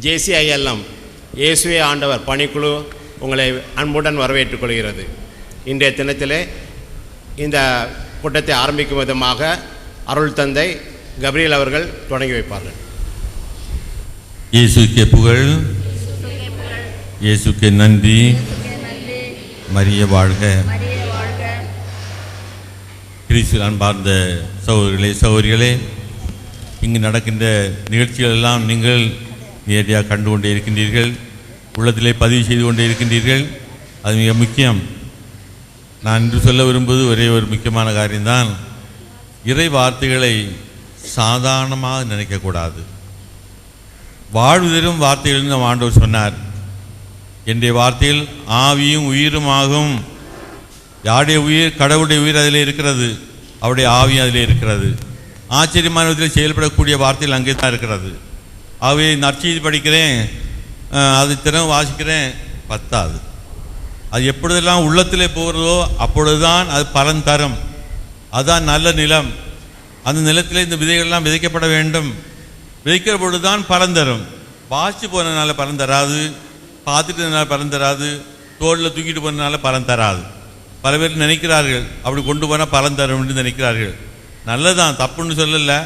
JCILM இயேசுவே ஆண்டவர் பணிக்குழு உங்களை அன்புடன் வரவேற்றுக் கொள்கிறது. இன்றைய தினத்திலே இந்த கூட்டத்தை ஆரம்பிக்கும் விதமாக அருள் தந்தை கப்ரியல் அவர்கள் தொடங்கி வைப்பார்கள். இயேசுக்கே புகழ், இயேசுக்கே நன்றி, மரிய வாழ்க. கிறிஸ்து அன்பார்ந்த சகோதரிகளே சகோதரிகளே, இங்கு நடக்கின்ற நிகழ்ச்சிகள் எல்லாம் நீங்கள் நேரடியாக கண்டு கொண்டே இருக்கின்றீர்கள், உள்ளத்திலே பதிவு செய்து கொண்டே இருக்கின்றீர்கள். அது மிக முக்கியம். நான் இன்று சொல்ல விரும்புவது ஒரே ஒரு முக்கியமான காரியம்தான். இறை வார்த்தைகளை சாதாரணமாக நினைக்கக்கூடாது. வாழ்வு தரும் வார்த்தைகள் நம் ஆண்டவர் சொன்னார். என்னுடைய வார்த்தைகள் ஆவியும் உயிருமாகும். யாருடைய உயிர்? கடவுளுடைய உயிர் அதிலே இருக்கிறது, அவருடைய ஆவியும் அதிலே இருக்கிறது. ஆச்சரியமான விதத்தில் செயல்படக்கூடிய வார்த்தைகள் அங்கே தான் இருக்கிறது. ஆகவே நற்செய்தி படிக்கிறேன், அது தினம் வாசிக்கிறேன், பத்தாது. அது எப்பொழுதெல்லாம் உள்ளத்திலே போகிறதோ அப்பொழுதுதான் அது பலன் தரும். அதுதான் நல்ல நிலம். அந்த நிலத்திலே இந்த விதைகள்லாம் விதைக்கப்பட வேண்டும். விதைக்கிற பொழுதுதான் பலன் தரும். வாசித்து போனதுனால பலன் தராது, பார்த்துட்டதுனால பலன் தராது, தோளில் தூக்கிட்டு போனதுனால பலன் தராது. பல பேர் நினைக்கிறார்கள் அப்படி கொண்டு போனால் பலன் தரும் என்று நினைக்கிறார்கள். நல்லதான், தப்புன்னு சொல்லலை.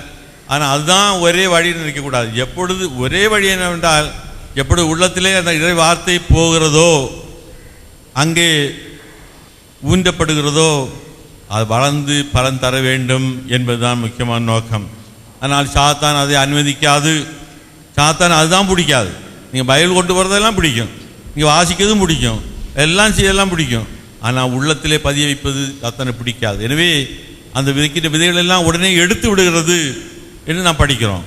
ஆனால் அதுதான் ஒரே வழின்னு நினைக்கக்கூடாது. எப்பொழுது ஒரே வழி என்னவென்றால், எப்பொழுது உள்ளத்திலே அந்த இறை வார்த்தை போகிறதோ, அங்கே ஊன்றப்படுகிறதோ, அது வளர்ந்து பலன் தர வேண்டும் என்பதுதான் முக்கியமான நோக்கம். ஆனால் சாத்தான் அதை அனுமதிக்காது. சாத்தான் அதுதான் பிடிக்காது. நீங்கள் பைபிள் கொண்டு போகிறதெல்லாம் பிடிக்கும், நீங்கள் வாசிக்கிறதும் பிடிக்கும், எல்லாம் செய்யலாம் பிடிக்கும். ஆனால் உள்ளத்திலே பதிய வைப்பது சாத்தானை பிடிக்காது. எனவே அந்த விதைக்கிற விதைகள் எல்லாம் உடனே எடுத்து விடுகிறது என்று நாம் படிக்கிறோம்.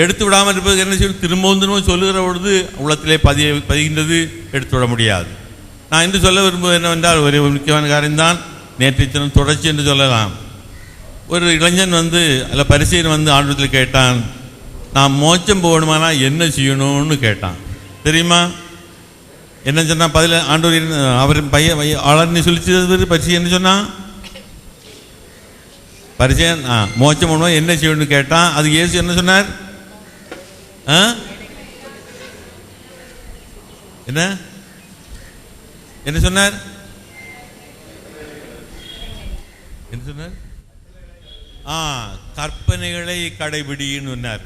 எடுத்து விடாமல் இருப்பது என்ன செய்யும்? திரும்பவும் சொல்லுகிற பொழுது உள்ளத்திலே பதிகின்றது, எடுத்து விட முடியாது. நான் இன்று சொல்ல விரும்புவது என்னவென்றால், ஒரே ஒரு முக்கியமான காரியம்தான். நேற்றைய தினம் தொடர்ச்சி என்று சொல்லலாம். ஒரு இளைஞன் அதில் பரிசீலனை ஆண்டவத்தில் கேட்டான், நான் மோட்சம் போகணுமானா என்ன செய்யணும்னு கேட்டான். தெரியுமா என்ன சொன்னான்? பதில் ஆண்டவர் அவர் பையன் ஆளர்னு சொல்லிச்சு. பரிசீலனை என்ன சொன்னான்? பரிசீலன் மோட்சம் போகணும் என்ன செய்யணும்னு கேட்டான். அது இயேசு என்ன சொன்னார்? என்ன என்ன சொன்னார்? என்ன சொன்னார்? கற்பனைகளை கடைபிடின்னு சொன்னார்.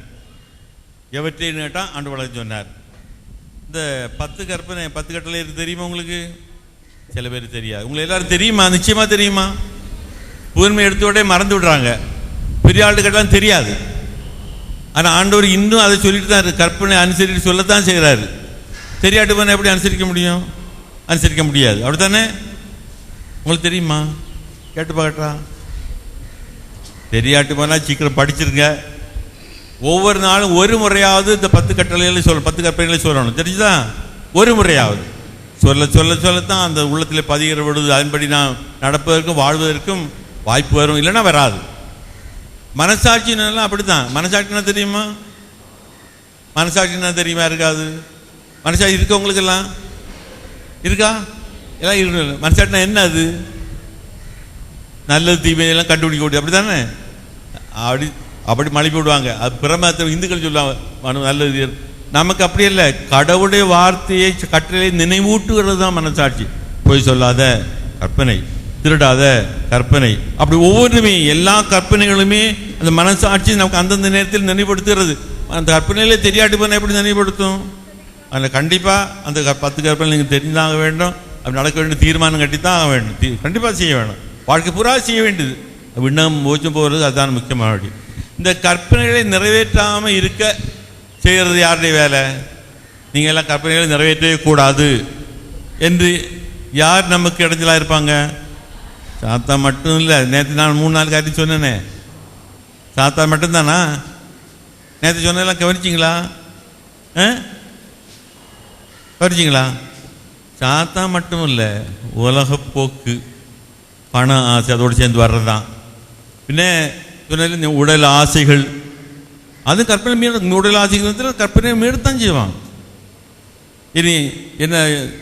எவற்றைன்னு கேட்டால் ஆண்டவர் சொன்னார். இந்த 10 கற்பனை 10 கட்டளை இருக்கு, தெரியுமா உங்களுக்கு? சில பேர் தெரியாது. உங்களுக்கு எல்லாரும் தெரியுமா? நிச்சயமா தெரியுமா? புதுமை எடுத்தோடே மறந்து விடுறாங்க. பெரிய ஆளுக்கு கேட்டாலும் தெரியாது. ஆனால் ஆண்டவர் இன்னும் அதை சொல்லிட்டு தான் கற்பனை அனுசரித்து சொல்லத்தான் செய்கிறாரு. தெரியாட்டு போனால் எப்படி அனுசரிக்க முடியும்? அனுசரிக்க முடியாது. அப்படித்தானே? உங்களுக்கு தெரியுமா? கேட்டு பார்க்கட்டா? தெரியாட்டு போனால் சீக்கிரம் படிச்சிருங்க. ஒவ்வொரு நாளும் ஒரு முறையாவது இந்த 10 கட்டளைகளை 10 கற்பனைகளை சொல்லணும். தெரிஞ்சுதா? ஒரு முறையாவது சொல்லத்தான் அந்த உள்ளத்தில் பதிகிற பொழுது அதன்படி நான் நடப்பதற்கும் வாழ்வதற்கும் வாய்ப்பு வரும், இல்லைன்னா வராது. மனசாட்சின்னு அப்படித்தான். மனசாட்சினா தெரியுமா? மனசாட்சினா தெரியுமா? இருக்காது. மனசாட்சி இருக்க உங்களுக்கெல்லாம் இருக்கா? எல்லாம் இருக்கு. மனசாட்சினா என்ன? அது நல்லது தீமையெல்லாம் கண்டுபிடிக்க முடியும். அப்படி தானே? அப்படி மழுப்பி விடுவாங்க. அது பிரமத்தை இந்துக்கள் சொல்லுவாங்க நல்லது. நமக்கு அப்படி இல்லை. கடவுளுடைய வார்த்தையை கட்டளை நினைவூட்டுகிறது தான் மனசாட்சி. பொய் சொல்லாத கற்பனை, திருடாத கற்பனை, அப்படி ஒவ்வொன்றுமே எல்லா கற்பனைகளுமே அந்த மனசாட்சி நமக்கு அந்தந்த நேரத்தில் நினைவுபடுத்துகிறது. அந்த கற்பனையிலே தெரியாட்டு போனால் எப்படி நினைவுபடுத்தும்? அதில் கண்டிப்பாக அந்த 10 கற்பனை நீங்கள் தெரிஞ்சாக வேண்டும். அப்படி நடக்க வேண்டிய தீர்மானம் கட்டித்தான் ஆக வேண்டும். கண்டிப்பாக செய்ய வேணும். வாழ்க்கை பூரா செய்ய வேண்டியது. விண்ணம் மோச்சம் போகிறது அதுதான் முக்கியமான வழி. இந்த கற்பனைகளை நிறைவேற்றாமல் இருக்க செய்கிறது யாருடைய வேலை? நீங்கள் எல்லாம் கற்பனைகளை நிறைவேற்றவே கூடாது என்று யார் நமக்கு இடைஞ்சலாக இருப்பாங்க? சாத்தா மட்டும் இல்லை. நேற்று நான் 3-4 காரியம் சொன்னேனே, சாத்தா மட்டும்தானா? நேற்று சொன்னதெல்லாம் கவனிச்சிங்களா? கவனிச்சிங்களா? சாத்தா மட்டும் இல்லை, உலகப்போக்கு, பண ஆசை அதோடு சேர்ந்து வர்றதுதான். பின்ன சொன்ன உடல் ஆசைகள், அது கற்பனை மீற. உடல் ஆசைகள் கற்பனை மீறத்தான் செய்வான். இனி என்ன?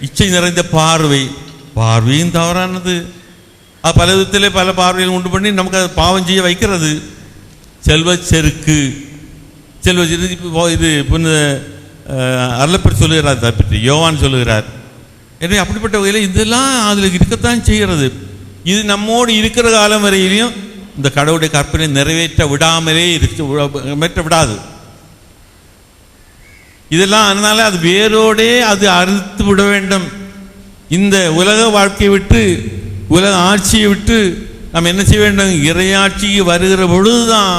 இச்சை நிறைந்த பார்வையும் தவறானது. அது பல விதத்திலே பல பார்வைகள் உண்டு பண்ணி நமக்கு அதை பாவம் செய்ய வைக்கிறது. செல்வ செருக்கு, இது அருளப்பர் சொல்லுகிறார், அதை பற்றி யோவான் சொல்லுகிறார். எனவே அப்படிப்பட்ட வகையில் இதெல்லாம் அதில் இருக்கத்தான் செய்கிறது. இது நம்மோடு இருக்கிற காலம் வரையிலையும் இந்த கடவுளுடைய கற்பனை நிறைவேற்ற விடாமலே விடாது. இதெல்லாம் அதனால அது வேரோடே அது அறுத்து விட வேண்டும். இந்த உலக வாழ்க்கையை விட்டு, உலக ஆட்சியை விட்டு நாம் என்ன செய்ய வேண்டும்? இறையாட்சிக்கு வருகிற பொழுதுதான்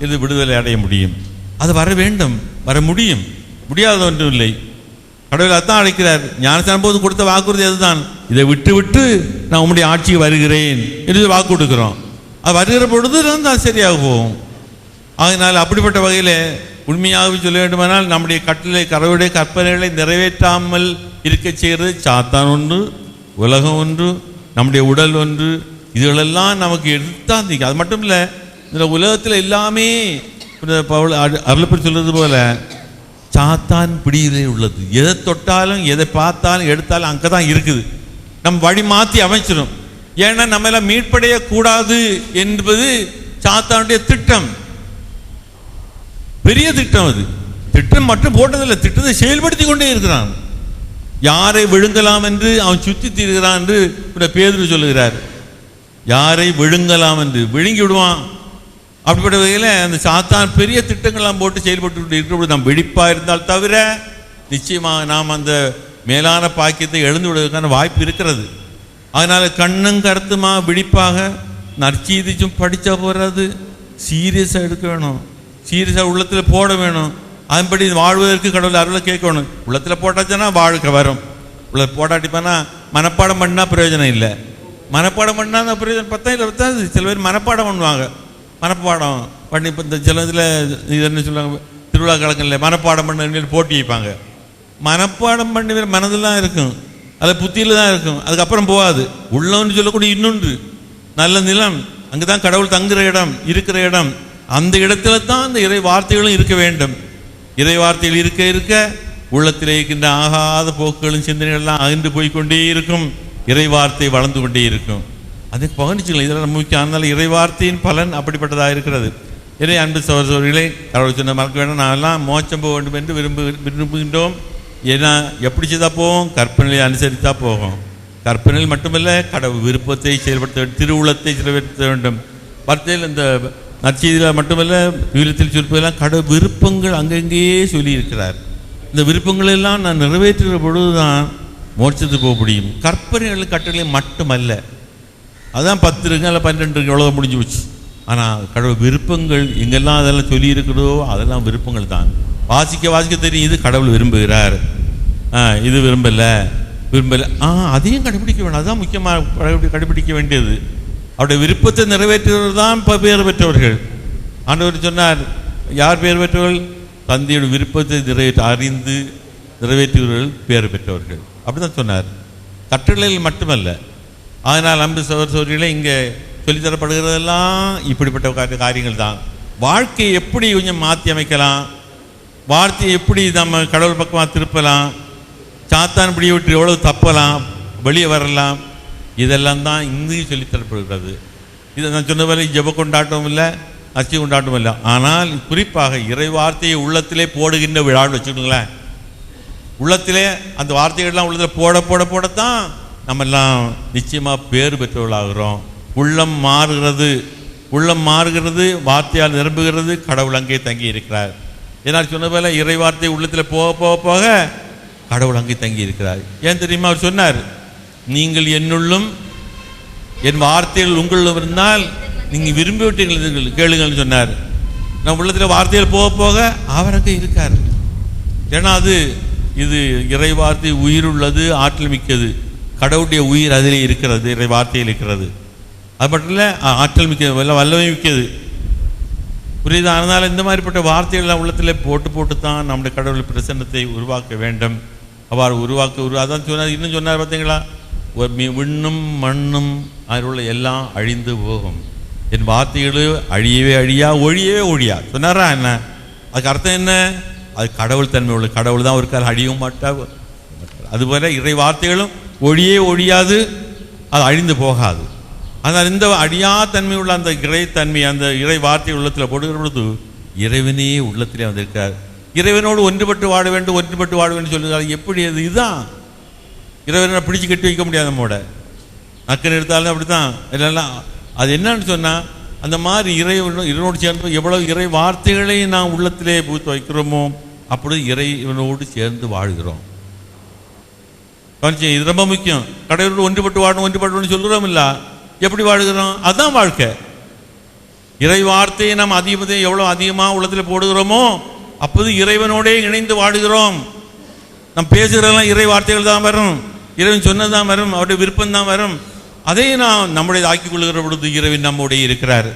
இது விடுதலை அடைய முடியும். அது வர வேண்டும், வர முடியும். முடியாத ஒன்றும் இல்லை. கடவுள் அதான் அழைக்கிறார். ஞானஸ்நானம் போது கொடுத்த வாக்குறுதி அதுதான். இதை விட்டு விட்டு நான் உம்முடைய ஆட்சிக்கு வருகிறேன் என்று வாக்கு கொடுக்கிறோம். அது வருகிற பொழுது தான் சரியாக போகும். அதனால் அப்படிப்பட்ட வகையில் உண்மையாகவே சொல்ல வேண்டுமானால் நம்முடைய கடவுளுடைய கற்பனைகளை நிறைவேற்றாமல் இருக்க செய்கிறது சாத்தான் ஒன்று, உலகம் ஒன்று, நம்முடைய உடல் ஒன்று. இதுகளெல்லாம் நமக்கு எடுத்தான். அது மட்டும் இல்லை, இந்த உலகத்தில் எல்லாமே அருளப்பர் சொல்றது போல சாத்தான் பிடியிலே உள்ளது. எதை தொட்டாலும் எதை பார்த்தாலும் எடுத்தாலும் அங்கே தான் இருக்குது. நம்ம வழி மாற்றி அமைச்சிடும். ஏன்னா நம்ம எல்லாம் மீட்படைய கூடாது என்பது சாத்தானுடைய திட்டம், பெரிய திட்டம். அது திட்டம் மட்டும் போட்டதில்லை, திட்டத்தை செயல்படுத்தி கொண்டே இருக்கிறான். யாரை விழுங்கலாம் என்று அவன் சுத்தி தீர்கிறான் என்று பேதுரு சொல்லுகிறார். யாரை விழுங்கலாம் என்று விழுங்கி விடுவான். அப்படிப்பட்ட வகையில் அந்த சாத்தான் பெரிய திட்டங்கள்லாம் போட்டு செயல்பட்டு இருக்கிறபோது நாம் வெடிப்பாக இருந்தால் தவிர நிச்சயமாக நாம் அந்த மேலான பாக்கியத்தை எழுந்து விடுவதற்கான வாய்ப்பு இருக்கிறது. அதனால் கண்ணும் கருத்துமா விழிப்பாக நற்செய்திச்சும் படித்தா போகிறது, சீரியஸாக எடுக்க வேணும், சீரியஸாக உள்ளத்தில் போட வேணும். அதன்படி வாழ்வதற்கு கடவுள் அருளை கேட்கணும். உள்ளத்தில் போட்டாச்சுன்னா வாழ்க்கை வரும். உள்ள போட்டாட்டிப்பானா மனப்பாடம் பண்ணால் பிரயோஜனம் இல்லை. மனப்பாடம் பண்ணால் அந்த பிரயோஜனம் பத்தாது. சில பேர் மனப்பாடம் பண்ணுவாங்க. மனப்பாடம் பண்ணி இப்போ இந்த சில இதில் இது என்ன சொல்லுவாங்க, திருவிழா காலங்களில் மனப்பாடம் பண்ண போட்டி வைப்பாங்க. மனப்பாடம் பண்ணி மனதில் தான் இருக்கும், அது புத்தியில் தான் இருக்கும், அதுக்கப்புறம் போகாது. உள்ளவன்னு சொல்லக்கூடிய இன்னொன்று நல்ல நிலம், அங்கே தான் கடவுள் தங்குற இடம், இருக்கிற இடம். அந்த இடத்துல தான் அந்த இறை வார்த்தைகளும் இருக்க வேண்டும். இறை வார்த்தைகள் இருக்க இருக்க உள்ளத்தில் இருக்கின்ற ஆகாத போக்குகளும் சிந்தனைகள்லாம் அகன்று போய்கொண்டே இருக்கும். இறை வார்த்தை வளர்ந்து கொண்டே இருக்கும். அதை பகிர்ந்துச்சுக்கலாம். இதெல்லாம் முக்கியம். அதனால இறை வார்த்தையின் பலன் அப்படிப்பட்டதாக இருக்கிறது. இறை அன்பு சகோதரர்களே, கடவுள் சொன்ன மறக்க வேணும், நான்லாம் மோட்சம் போக வேண்டும் என்று விரும்புகின்றோம். ஏன்னா எப்படி செய்தா போவோம்? கற்பனையை அனுசரித்தா போகும். கற்பனையில் மட்டுமல்ல, கடவுள் விருப்பத்தை செயல்படுத்த வேண்டும், திருவுளத்தை செயல்படுத்த வேண்டும். வார்த்தையில் இந்த நற்செய்தியில் மட்டுமல்ல, விவிலியத்தில் சொல்வதெல்லாம் கடவுள் விருப்பங்கள் அங்கங்கேயே சொல்லியிருக்கிறார். இந்த விருப்பங்கள் எல்லாம் நான் நிறைவேற்றுகிற பொழுதுதான் மோட்சத்துக்கு போக முடியும். கற்பனைகள் கட்டளை மட்டுமல்ல. அதுதான் 10 இருக்கு, இல்லை 12 இருக்கு, எவ்வளோ முடிஞ்சு போச்சு. ஆனால் கடவுள் விருப்பங்கள் எங்கெல்லாம் அதெல்லாம் சொல்லி இருக்கிறதோ அதெல்லாம் விருப்பங்கள் தான். வாசிக்க தெரியும், இது கடவுள் விரும்புகிறார், இது விரும்பலை. அதையும் கடைபிடிக்க வேணும். அதுதான் முக்கியமாக கடைபிடிக்க வேண்டியது. அவருடைய விருப்பத்தை நிறைவேற்றுவது தான் இப்போ பேர் பெற்றவர்கள். ஆண்டவர் சொன்னார், யார் பேர் பெற்றவர்கள்? தந்தையோட விருப்பத்தை அறிந்து நிறைவேற்றுவர்கள் பேர் பெற்றவர்கள். அப்படி தான் சொன்னார். கட்டளையில் மட்டுமல்ல. அதனால் அன்பு சகோதரர்களே, இங்கே சொல்லித்தரப்படுகிறதெல்லாம் இப்படிப்பட்ட காரியங்கள் தான். வாழ்க்கையை எப்படி கொஞ்சம் மாற்றி அமைக்கலாம், வார்த்தையை எப்படி நம்ம கடவுள் பக்கமாக திருப்பலாம், சாத்தான் பிடியை விட்டு எவ்வளவு தப்பலாம், வெளியே வரலாம், இதெல்லாம் தான் இங்கேயும் சொல்லித்தரப்படுகிறது. இதை நான் சொன்ன வரை ஜெப கொண்டாட்டமும் இல்லை, அச்சி கொண்டாட்டமும் இல்லை. ஆனால் குறிப்பாக இறை வார்த்தையை உள்ளத்திலே போடுகின்ற விழான்னு வச்சுக்கோங்களேன். உள்ளத்திலே அந்த வார்த்தைகள்லாம் உள்ளத்தில் போடத்தான் நம்மெல்லாம் நிச்சயமாக பேர் பெற்றவர்களாகிறோம். உள்ளம் மாறுகிறது, வார்த்தையால் நிரம்புகிறது, கடவுள் அங்கே தங்கி இருக்கிறார். ஏன்னால் சொன்ன போல இறை வார்த்தை உள்ளத்தில் போக கடவுள் அங்கே தங்கி இருக்கிறார். ஏன் தெரியுமா? அவர் சொன்னார், நீங்கள் என்னுள்ளும் என் வார்த்தைகள் உங்களும் இருந்தால் நீங்கள் விரும்பி விட்டீர்கள் கேளுங்கள்னு சொன்னார். நம்ம உள்ளத்தில் வார்த்தைகள் போக அவர் அங்கே இருக்கார். ஏன்னா இது இறை வார்த்தை உயிர் உள்ளது, ஆற்றல் மிக்கது. கடவுளுடைய உயிர் அதிலே இருக்கிறது, இறை வார்த்தையில் இருக்கிறது. அது மட்டும் இல்லை, ஆற்றல் மிக்கது, வல்லமை மிக்கது. புரியுதா? அதனால் இந்த மாதிரிப்பட்ட வார்த்தைகள் உள்ளத்தில் போட்டு தான் நம்முடைய கடவுள் பிரசன்னத்தை உருவாக்க வேண்டும். அவ்வாறு அதான் சொன்னார். இன்னும் சொன்னார் பார்த்தீங்களா, விண்ணும் மண்ணும் அதில் உள்ள எல்லாம் அழிந்து போகும், என் வார்த்தைகள் அழியவே ஒழியா சொன்னாரா? என்ன அதுக்கு அர்த்தம்? என்ன? அது கடவுள் தன்மை உள்ள கடவுள் தான் ஒரு கால் அழியவும் மாட்டார். அதுபோல இறை வார்த்தைகளும் ஒழியாது, அது அழிந்து போகாது. ஆனால் இந்த அழியா தன்மை உள்ள அந்த இறைத்தன்மை, அந்த இறை வார்த்தை உள்ளத்தில் போடுகிற பொழுது இறைவனே உள்ளத்திலே வந்திருக்கார். இறைவனோடு ஒன்றுபட்டு வாழ வேண்டும், ஒன்றுபட்டு வாழ வேண்டும் சொல்லுறாரு. எப்படி அது? இதுதான் இறைவனை பிடிச்சு கட்டி வைக்க முடியாது. நம்மோட நக்கன் எடுத்தாலும் அப்படித்தான் இதெல்லாம். அது என்னன்னு சொன்னால், அந்த மாதிரி இறைவனோடு சேர்ந்து எவ்வளவு இறை வார்த்தைகளை நாம் உள்ளத்திலே பூத்து வைக்கிறோமோ அப்பொழுது இறைவனோடு சேர்ந்து வாழ்கிறோம். இது ரொம்ப முக்கியம். கடவுளோடு ஒன்றுபட்டு வாழணும், ஒன்றுபட்டு சொல்கிறோம் இல்லை, எப்படி வாழ்கிறோம்? அதுதான் வாழ்க்கை. இறை வார்த்தையை நாம் அதிகமாக எவ்வளோ அதிகமாக உள்ளத்தில் போடுகிறோமோ அப்போது இறைவனோடே இணைந்து வாழுகிறோம். நம் பேசுகிறதெல்லாம் இறை வார்த்தைகள் தான் வரும், இறைவன் சொன்னது தான் வரும், அவருடைய விருப்பம் தான் வரும். அதை நாம் நம்முடைய ஆக்கிக் கொள்கிற பொழுது இறைவன் நம்முடைய இருக்கிறார்.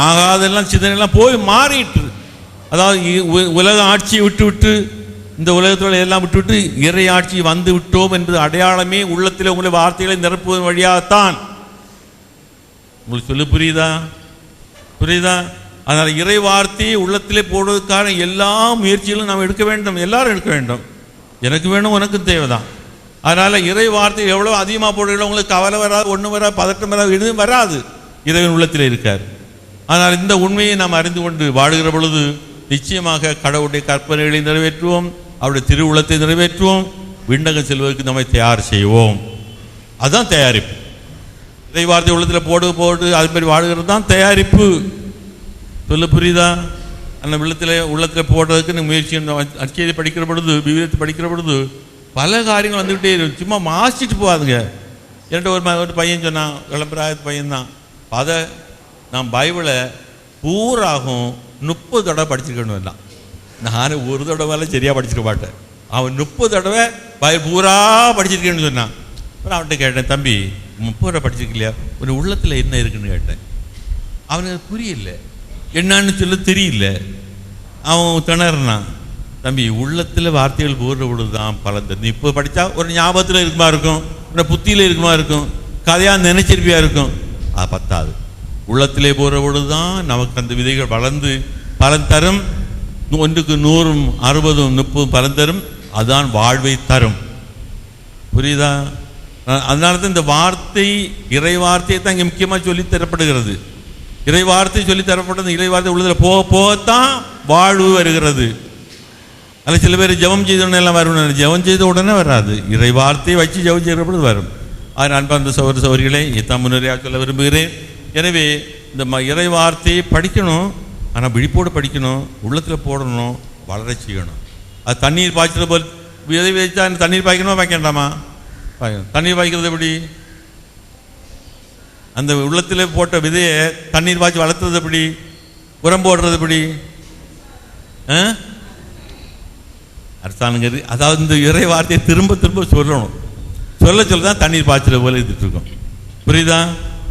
ஆகாதெல்லாம் சிதனையெல்லாம் போய் மாறிட்டு, அதாவது உலக ஆட்சியை விட்டு இந்த உலகத்தில் எல்லாம் விட்டு இறை ஆட்சி வந்து விட்டோம் என்பது அடையாளமே உள்ளத்தில் உங்களை வார்த்தைகளை நிரப்புவதன் வழியாகத்தான். உங்களுக்கு சொல்லு புரியுதா? அதனால் இறை வார்த்தையை உள்ளத்திலே போடுவதற்கான எல்லா முயற்சிகளும் நாம் எடுக்க வேண்டும், எல்லாரும் எடுக்க வேண்டும். எனக்கு வேணும், உனக்கும் தேவைதான். அதனால் இறை வார்த்தை எவ்வளோ அதிகமாக போடுறீங்களோ உங்களுக்கு கவலை வராது, ஒன்றும் வராது, பதட்டம் வராது, எதுவும் வராது. இறைவன் உள்ளத்தில் இருக்கார். ஆனால் இந்த உண்மையை நாம் அறிந்து கொண்டு வாழுகிற பொழுது நிச்சயமாக கடவுளுடைய கற்பனைகளை நிறைவேற்றுவோம், அவருடைய திருவுளத்தை நிறைவேற்றுவோம், விண்ணகம் செல்வதற்கு நம்மை தயார் செய்வோம். அதுதான் தயாரிப்பு. இறை வார்த்தை உள்ளத்தில் போடு அது மாதிரி வாழுகிறது தான் தயாரிப்பு. சொல்ல புரியுதா? அந்த உள்ளத்தில் போடுறதுக்கு முயற்சி. அச்செய்தி படிக்கிற பொழுது, விவிதத்தை படிக்கிற பொழுது பல காரியங்கள் வந்துக்கிட்டே இருக்கும். சும்மா மாசிட்டு போகாதுங்க. என்கிட்ட ஒரு பையன் சொன்னான், விளம்பராயத்து பையன்தான். அதை நான் பைபிளை பூராகும் 30 தடவை படிச்சிருக்கணும் எல்லாம். நான் ஒரு தடவை சரியாக படிச்சிருக்க மாட்டேன். அவன் 30 தடவை பைபிள் பூரா படிச்சிருக்கேன்னு சொன்னான். அப்புறம் அவன்கிட்ட கேட்டேன், தம்பி 30 தடவை படிச்சிருக்கலையா, ஒரு உள்ளத்தில் என்ன இருக்குன்னு கேட்டேன். அவனுக்கு புரியல, என்னன்னு சொல்ல தெரியல. அவன் திணறான். தம்பி, உள்ளத்தில் வார்த்தைகள் போடுற பொழுது தான் பலன் தரும். இப்போ படித்தா ஒரு ஞாபகத்தில் இருக்குமா இருக்கும், ஒரு புத்தியில் இருக்குமா இருக்கும், கதையாக நினைச்சிருப்பியா இருக்கும். அது பத்தாது. உள்ளத்திலே போகிற பொழுது தான் நமக்கு அந்த விதைகள் வளர்ந்து பலன் தரும். 1க்கு 100, 60, 30 பலன் தரும். அதுதான் வாழ்வை தரும். புரியுதா? அதனால தான் இந்த வார்த்தை, இறை வார்த்தையை தான் இங்கே முக்கியமாக சொல்லி தரப்படுகிறது. இறை வார்த்தை சொல்லி தரப்பட்டது. இறை வார்த்தை உள்ளதில் போக போகத்தான் வாழ்வு வருகிறது. அதில் சில பேர் ஜெபம் செய்த உடனே எல்லாம் வரும். ஜெபம் செய்த உடனே வராது, இறை வார்த்தையை வச்சு ஜெபம் செய்கிற பொழுது வரும். அதன் அன்பார்ந்த சகோதர சகோதரிகளை இதான் முன்னுரையாக சொல்ல விரும்புகிறேன். எனவே இந்த இறை வார்த்தையை படிக்கணும், ஆனால் விழிப்போடு படிக்கணும், உள்ளத்தில் போடணும், வளர செய்யணும். அது தண்ணீர் பாய்ச்சல் போல் விதை விதைச்சா தண்ணீர் பாய்க்கணுமா பாய்க்கண்டாமா? தண்ணீர் பாய்க்கிறது எப்படி? அந்த உள்ளத்தில் போட்ட விதையை தண்ணீர் பாய்ச்சி வளர்த்துறது எப்படி? உரம் போடுறது எப்படி? அரசாங்கம். அதாவது இந்த இறை வார்த்தையை திரும்ப திரும்ப சொல்லணும். சொல்ல தான் தண்ணீர் பாய்ச்சல் போல இருந்துட்டு இருக்கோம். புரியுதா?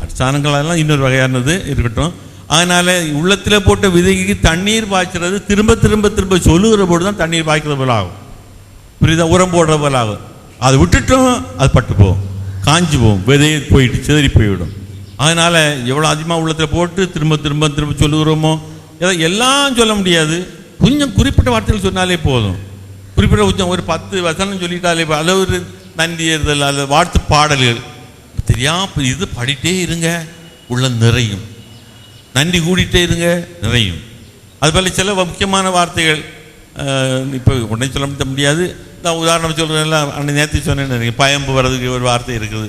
அரசாங்கங்களெல்லாம் இன்னொரு வகையானது இருக்கட்டும். அதனால உள்ளத்தில் போட்ட விதைக்கு தண்ணீர் பாய்ச்சறது திரும்ப திரும்ப திரும்ப சொல்லுகிற போது தான் தண்ணீர் பாய்க்கிறது போல ஆகும். புரியுதா? உரம் போடுற போல ஆகும். அதை விட்டுட்டோம், அது பட்டு போகும், காஞ்சி போகும், விதையை போயிட்டு சிதறி போய்விடும். அதனால் எவ்வளோ அதிகமாக உள்ளத்தில் போட்டு திரும்ப திரும்ப திரும்ப சொல்லுகிறோமோ, எல்லாம் சொல்ல முடியாது. கொஞ்சம் குறிப்பிட்ட வார்த்தைகள் சொன்னாலே போதும். குறிப்பிட்ட கொஞ்சம் ஒரு 10 வசனம் சொல்லிட்டாலே, அதில் ஒரு நன்றி ஏறுதல், அதில் வாழ்த்து பாடல்கள் தெரியாமல் இது படிட்டே இருங்க, உள்ள நிறையும். நன்றி கூடிட்டே இருங்க, நிறையும். அதுபோல் சில முக்கியமான வார்த்தைகள் இப்போ உடனே சொல்ல முடியாது. நான் உதாரணம் சொல்கிறேன், அன்னை நேற்று சொன்னேன், பயம்பு வர்றதுக்கு ஒரு வார்த்தை இருக்குது.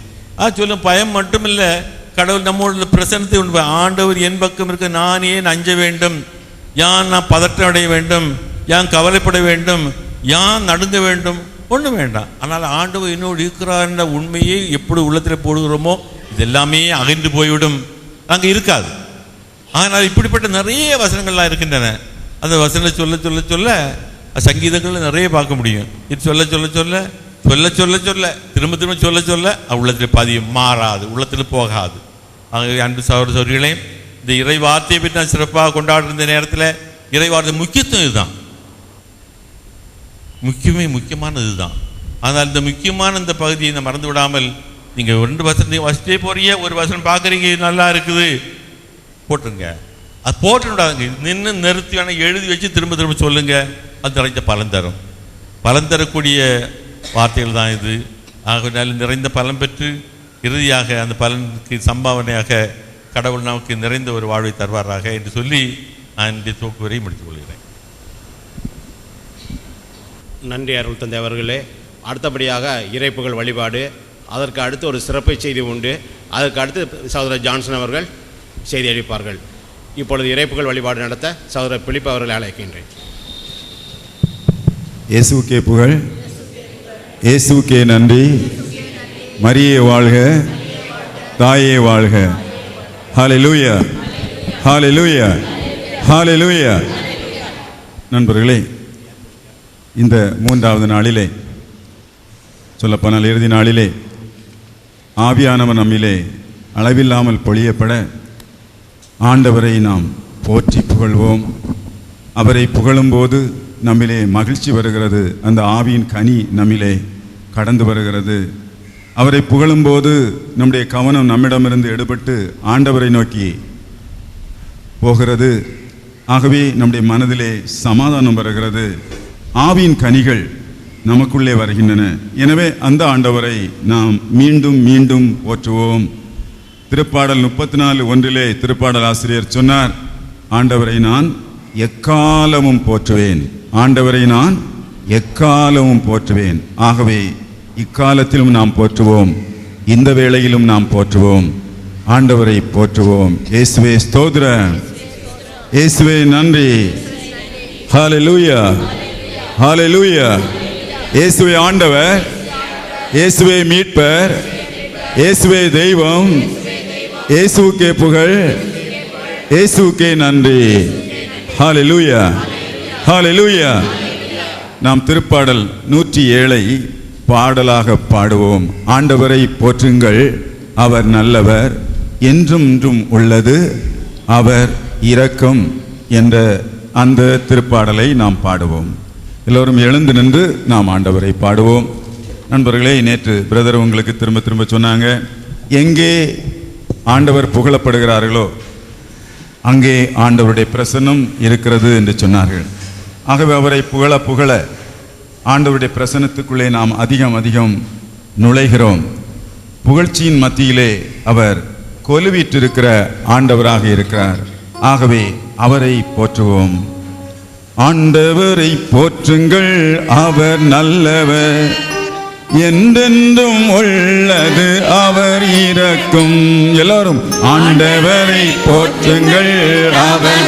சொல்லும், பயம் மட்டும் இல்லை, கடவுள் நம்மளோட பிரசன்னத்தை உண்டு. ஆண்டவர் என் பக்கம் இருக்க, நான் ஏன் அஞ்ச வேண்டும், நான் பதற்றம் அடைய வேண்டும், கவலைப்பட வேண்டும், நடுங்க வேண்டும், ஒன்றும் வேண்டாம். ஆனால் ஆண்டவர் என்னோடு இருக்கிறார் என்ற உண்மையை எப்படி உள்ளத்தில் போடுகிறோமோ இது எல்லாமே அகன்று போய்விடும், அங்கே இருக்காது. ஆனால் இப்படிப்பட்ட நிறைய வசனங்கள்லாம் இருக்கின்றன. அந்த வசனங்களை சொல்ல சொல்ல சொல்ல சங்கீதங்களில் நிறைய பார்க்க முடியும். இது சொல்ல சொல்ல சொல்ல சொல்ல சொல்ல சொல்ல திரும்ப திரும்ப சொல்ல சொல்ல உள்ளத்தில் பதியம் மாறாது, உள்ளத்தில் போகாது. ஆகவே அன்பு சகோதர சகோதரிகளே, இந்த இறை வார்த்தையை பற்றி நான் சிறப்பாக கொண்டாடுற நேரத்தில் இறை வார்த்தை முக்கியத்துவம் இதுதான், முக்கியமானது தான். ஆனால் இந்த முக்கியமான இந்த பகுதியை நான் மறந்து விடாமல், நீங்கள் 2 வசனத்தையும் வசதியே போறீங்க, ஒரு வசனம் பார்க்குறீங்க, நல்லா இருக்குது, போட்டுருங்க. அது போட்டுடாதுங்க, நின்று நிறுத்தி வேணால் எழுதி வச்சு திரும்ப திரும்ப சொல்லுங்க. அது நிறைந்த பலன் தரும். பலன் தரக்கூடிய வார்த்தைகள் தான் இது. ஆகையால் நிறைந்த பலன் பெற்று இறுதியாக அந்த பலனுக்கு சம்பாவனையாக கடவுள் நமக்கு நிறைந்த ஒரு வாழ்வை தருவாராக என்று சொல்லி நான் இந்த தொகுவரை முடித்துக் கொள்கிறேன். நன்றி அருள் தந்தை அவர்களே. அடுத்தபடியாக இறைப்புகள் வழிபாடு, அதற்கு அடுத்து ஒரு சிறப்பு செய்தி உண்டு. அதற்கு அடுத்து சகோதரர் ஜான்சன் அவர்கள் செய்தி அளிப்பார்கள். இப்பொழுது இறைப்புகள் வழிபாடு நடத்த சகோதரர் பிலிப் அவர்களை அழைக்கின்றேன். இயேசுவுக்கே புகழ், இயேசுவுக்கே நன்றி. மரியே வாழ்க, தாயே வாழ்க. ஹல்லேலூயா, ஹல்லேலூயா, ஹல்லேலூயா. நண்பர்களே, இந்த மூன்றாவது நாளிலே, சொல்லப்போனால் இறுதி நாளிலே, ஆவியானவர் நம்மிலே அளவில்லாமல் பொழியப்பட ஆண்டவரை நாம் போற்றி புகழ்வோம். அவரை புகழும்போது நம்மிலே மகிழ்ச்சி வருகிறது, அந்த ஆவியின் கனி நம்மிலே கடந்து வருகிறது. அவரை புகழும்போது நம்முடைய கவனம் நம்மிடமிருந்து எடுபட்டு ஆண்டவரை நோக்கி போகிறது. ஆகவே நம்முடைய மனதிலே சமாதானம் வருகிறது, ஆவியின் கனிகள் நமக்குள்ளே வருகின்றன. எனவே அந்த ஆண்டவரை நாம் மீண்டும் மீண்டும் போற்றுவோம். திருப்பாடல் 34:1 திருப்பாடல் ஆசிரியர் சொன்னார், ஆண்டவரை நான் எக்காலமும் போற்றுவேன், ஆண்டவரை நான் எக்காலமும் போற்றுவேன். ஆகவே இக்காலத்திலும் நாம் போற்றுவோம், இந்த வேளையிலும் நாம் போற்றுவோம், ஆண்டவரை போற்றுவோம். இயேசுவே ஸ்தோத்திரம், இயேசுவே நன்றி. ஹல்லேலூயா, ஹல்லேலூயா. இயேசுவே ஆண்டவர், இயேசுவே மீட்பர், இயேசுவே தெய்வம், இயேசுவுக்கே புகழ், இயேசுவுக்கே நன்றி. ஹல்லேலூயா, ஹல்லேலூயா. நாம் திருப்பாடல் 107 பாடலாக பாடுவோம். ஆண்டவரை போற்றுங்கள், அவர் நல்லவர், என்றும் என்றும் உள்ளது அவர் இரக்கம் என்ற அந்த திருப்பாடலை நாம் பாடுவோம். எல்லோரும் எழுந்து நின்று நாம் ஆண்டவரை பாடுவோம். நண்பர்களே, நேற்று பிரதர் உங்களுக்கு திரும்ப திரும்ப சொன்னாங்க, எங்கே ஆண்டவர் புகழப்படுகிறார்களோ அங்கே ஆண்டவருடைய பிரசன்னம் இருக்கிறது என்று சொன்னார்கள். ஆகவே அவரை புகழ புகழ ஆண்டவருடைய பிரசன்னத்துக்குள்ளே நாம் அதிகம் அதிகம் நுழைகிறோம். புகழ்ச்சியின் மத்தியிலே அவர் கொலுவீற்றிருக்கிற ஆண்டவராக இருக்கிறார். ஆகவே அவரை போற்றுவோம். ஆண்டவரை போற்றுங்கள், அவர் நல்லவர், என்றென்றும் உள்ளது அவர் இரக்கம். எல்லாரும் ஆண்டவரை போற்றுங்கள், அவர்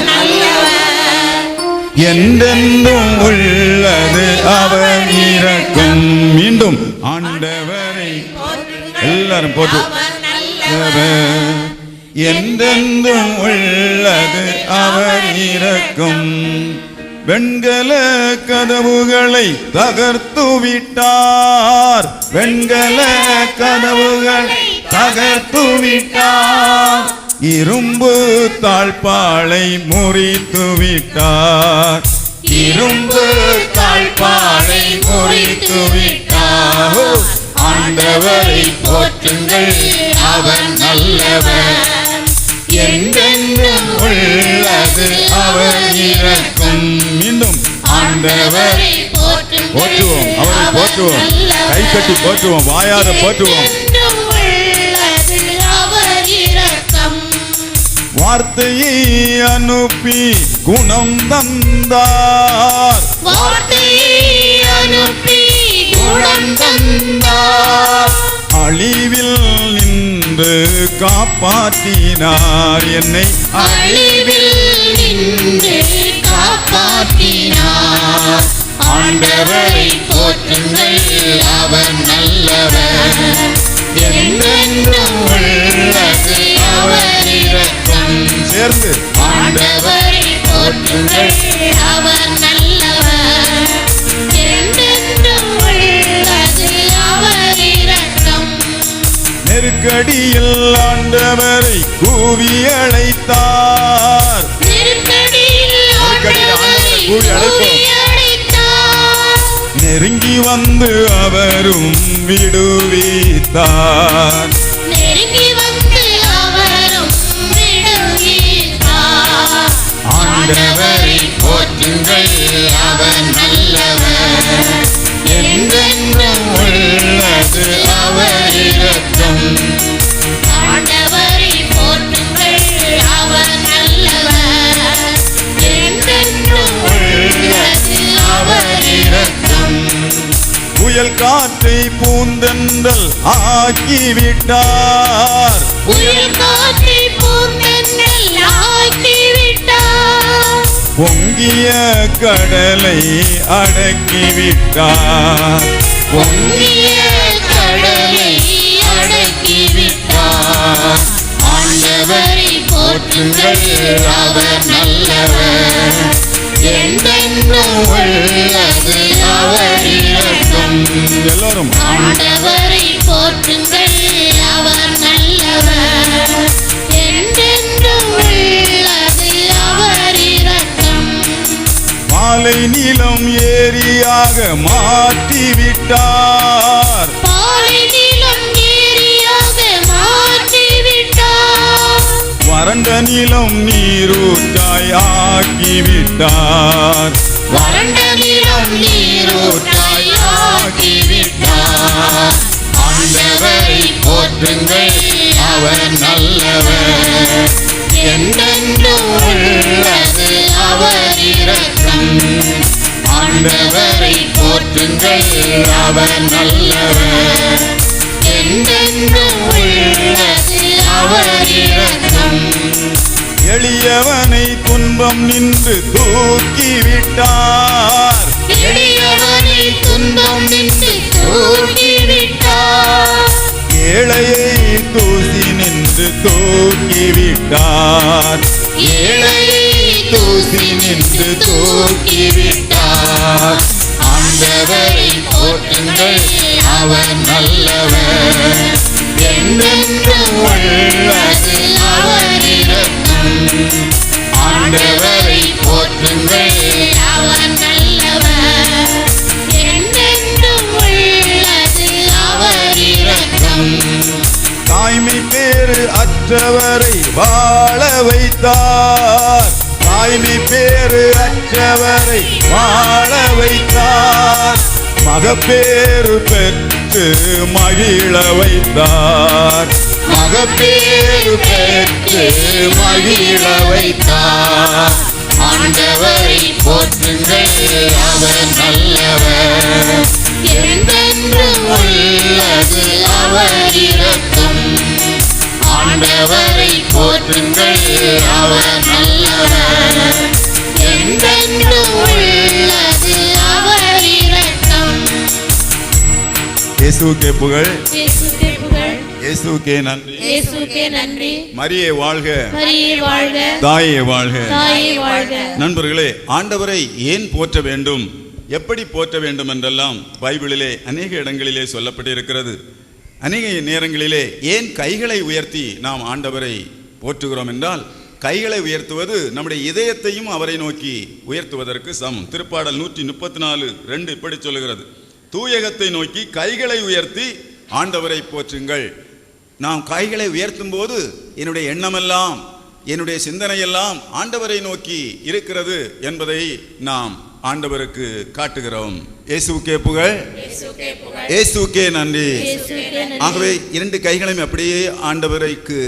என்றென்றும் உள்ளது அவர் இரக்கம். மீண்டும் ஆண்டவரை எல்லாரும் போற்று, என்றென்றும் உள்ளது அவர் இரக்கம். வெண்கல கதவுகளை தகர்த்து விட்டார், வெண்கல கதவுகளை தகர்த்து விட்டார், இரும்பு தாழ்பாளை முறித்து விட்டார், இரும்பு தாழ்பாளை முறித்து விட்டார். ஆண்டவரை போற்றுங்கள், அவர் நல்லவர், என்றென்றும் உள்ளது அவர் இரக்கம். மீண்டும் ஆண்டவரை போற்றுவோம், அவரை போற்றுவோம், கை கட்டி போற்றுவோம், வாயார போற்றுவோம். வார்த்தையை அனுப்பி குணம் தந்தார், வார்த்தையை அனுப்பி குணம் தந்தார், அழிவில் நின்று காப்பாற்றினார், என்னை அழிவில் நின்று காப்பாற்றினார். ஆண்டவரை போற்றுங்கள், அவர் நல்லவர், என்றென்றும் உள்ளது அவர் இரக்கம். சேர்ந்து ஆண்டவரை போற்றுங்கள், அவர் நல்லவர், என்றென்றும் உள்ளது அவர் இரக்கம். நெருக்கடியில் ஆண்டவரை கூவி அழைத்தார், நெருக்கடியில் ஆண்டவரை கூவி அழைத்தார், நெருங்கி வந்து அவரும் விடுவித்தார், நெருங்கி வந்து அவரும் விடுவித்தார். ஆண்டவரை போற்றுங்கள், அவர் நல்லவர், என்றென்றும் உள்ளது அவர் இரக்கம். ஆண்டவரை போற்றுங்கள், அவர் நல்லவர், புயல் காற்றை பூந்தென்றல் ஆக்கிவிட்டார். புயல் காற்றை பூந்தென்றல் ஆக்கிவிட்டார். பொங்கிய கடலை அடக்கிவிட்டார். பொங்கிய கடலை அடக்கிவிட்டார். ஆண்டவரை போற்றுங்கள், அவர் நல்லவர். என்றென்றும் உள்ளது அவர் இரக்கம். எல்லாரும் ஆண்டவரை போற்றுங்கள், அவர் நல்லவர். என்றென்றும் உள்ளது அவர் இரக்கம். மாலை நிலம் ஏரியாக மாற்றிவிட்டார். பாலை நிலம் ஏரியாக மாற்றிவிட்டார். வறண்ட நிலம் நீரூற்றாய் ஆக்கிவிட்டார். வறண்ட நிலம் நீரூற்றாய் ஆக்கிவிட்டார். ஆண்டவரை போற்றுங்கள், அவர் நல்லவர். என்றென்றும் உள்ளது அவர் இரக்கம். ஆண்டவரை போற்றுங்கள், அவர் நல்லவர். என்றென்றும் உள்ளது அவர் இரக்கம். எளியவனை துன்பம் நின்று தூக்கிவிட்டார். எளியவனை துன்பம் நின்று தூக்கிவிட்டார். ஏழையை தூசி நின்று தூக்கிவிட்டார். ஏழையை தூசி நின்று தூக்கிவிட்டார். ஆண்டவரை போற்றுங்கள், அவர் நல்லவர். என்றென்றும் உள்ளது அவர் இரக்கம். ஆண்டவரை போற்றுங்கள், அவர் நல்லவர். என்றென்றும் உள்ளது அவர் இரக்கம். தாய்மை பேறு அற்றவரை வாழ வைத்தார். தாய்மை பேறு அற்றவரை வாழ வைத்தார். மகப்பேறு பெற்று மகிழ வைத்தார். மகப்பேறு பெற்று மகிழ வைத்தார். ஆண்டவரை போற்றுங்கள், அவர் நல்லவர். என்றென்றும் உள்ளது அவர் இரக்கம். ஆண்டவரை போற்றுங்கள், அவர் நல்லவர். என்றென்றும் உள்ளது அவர் இரக்கம். இயேசுவுக்கே புகழ், இயேசுவே புகழ். இயேசுவுக்கே நன்றி. இயேசுவே நன்றி. மரியே வாழ்க, மரியே வாழ்க, தாயே வாழ்க. தாயே வாழ்க. நண்பர்களே, ஆண்டவரை ஏன் போற்ற வேண்டும், எப்படி போற்ற வேண்டும் என்றெல்லாம் பைபிளிலே அநேக இடங்களிலே சொல்லப்பட்டிருக்கிறது. அநேக நேரங்களிலே ஏன் கைகளை உயர்த்தி நாம் ஆண்டவரை போற்றுகிறோம் என்றால், கைகளை உயர்த்துவது நம்முடைய இதயத்தையும் அவரை நோக்கி உயர்த்துவதற்கு சமம். திருப்பாடல் 134:2 இப்படி சொல்லுகிறது, தூயகத்தை நோக்கி கைகளை உயர்த்தி ஆண்டவரை போற்றுங்கள். நாம் கைகளை உயர்த்தும் போது என்னுடைய எண்ணமெல்லாம், என்னுடைய சிந்தனையெல்லாம் ஆண்டவரை நோக்கி இருக்கிறது என்பதை நாம் ஆண்டவருக்கு காட்டுகிறோம். இயேசுவுக்கே புகழ், இயேசுவுக்கே நன்றி. ஆகவே 2 கைகளையும் அப்படியே ஆண்டவருக்கு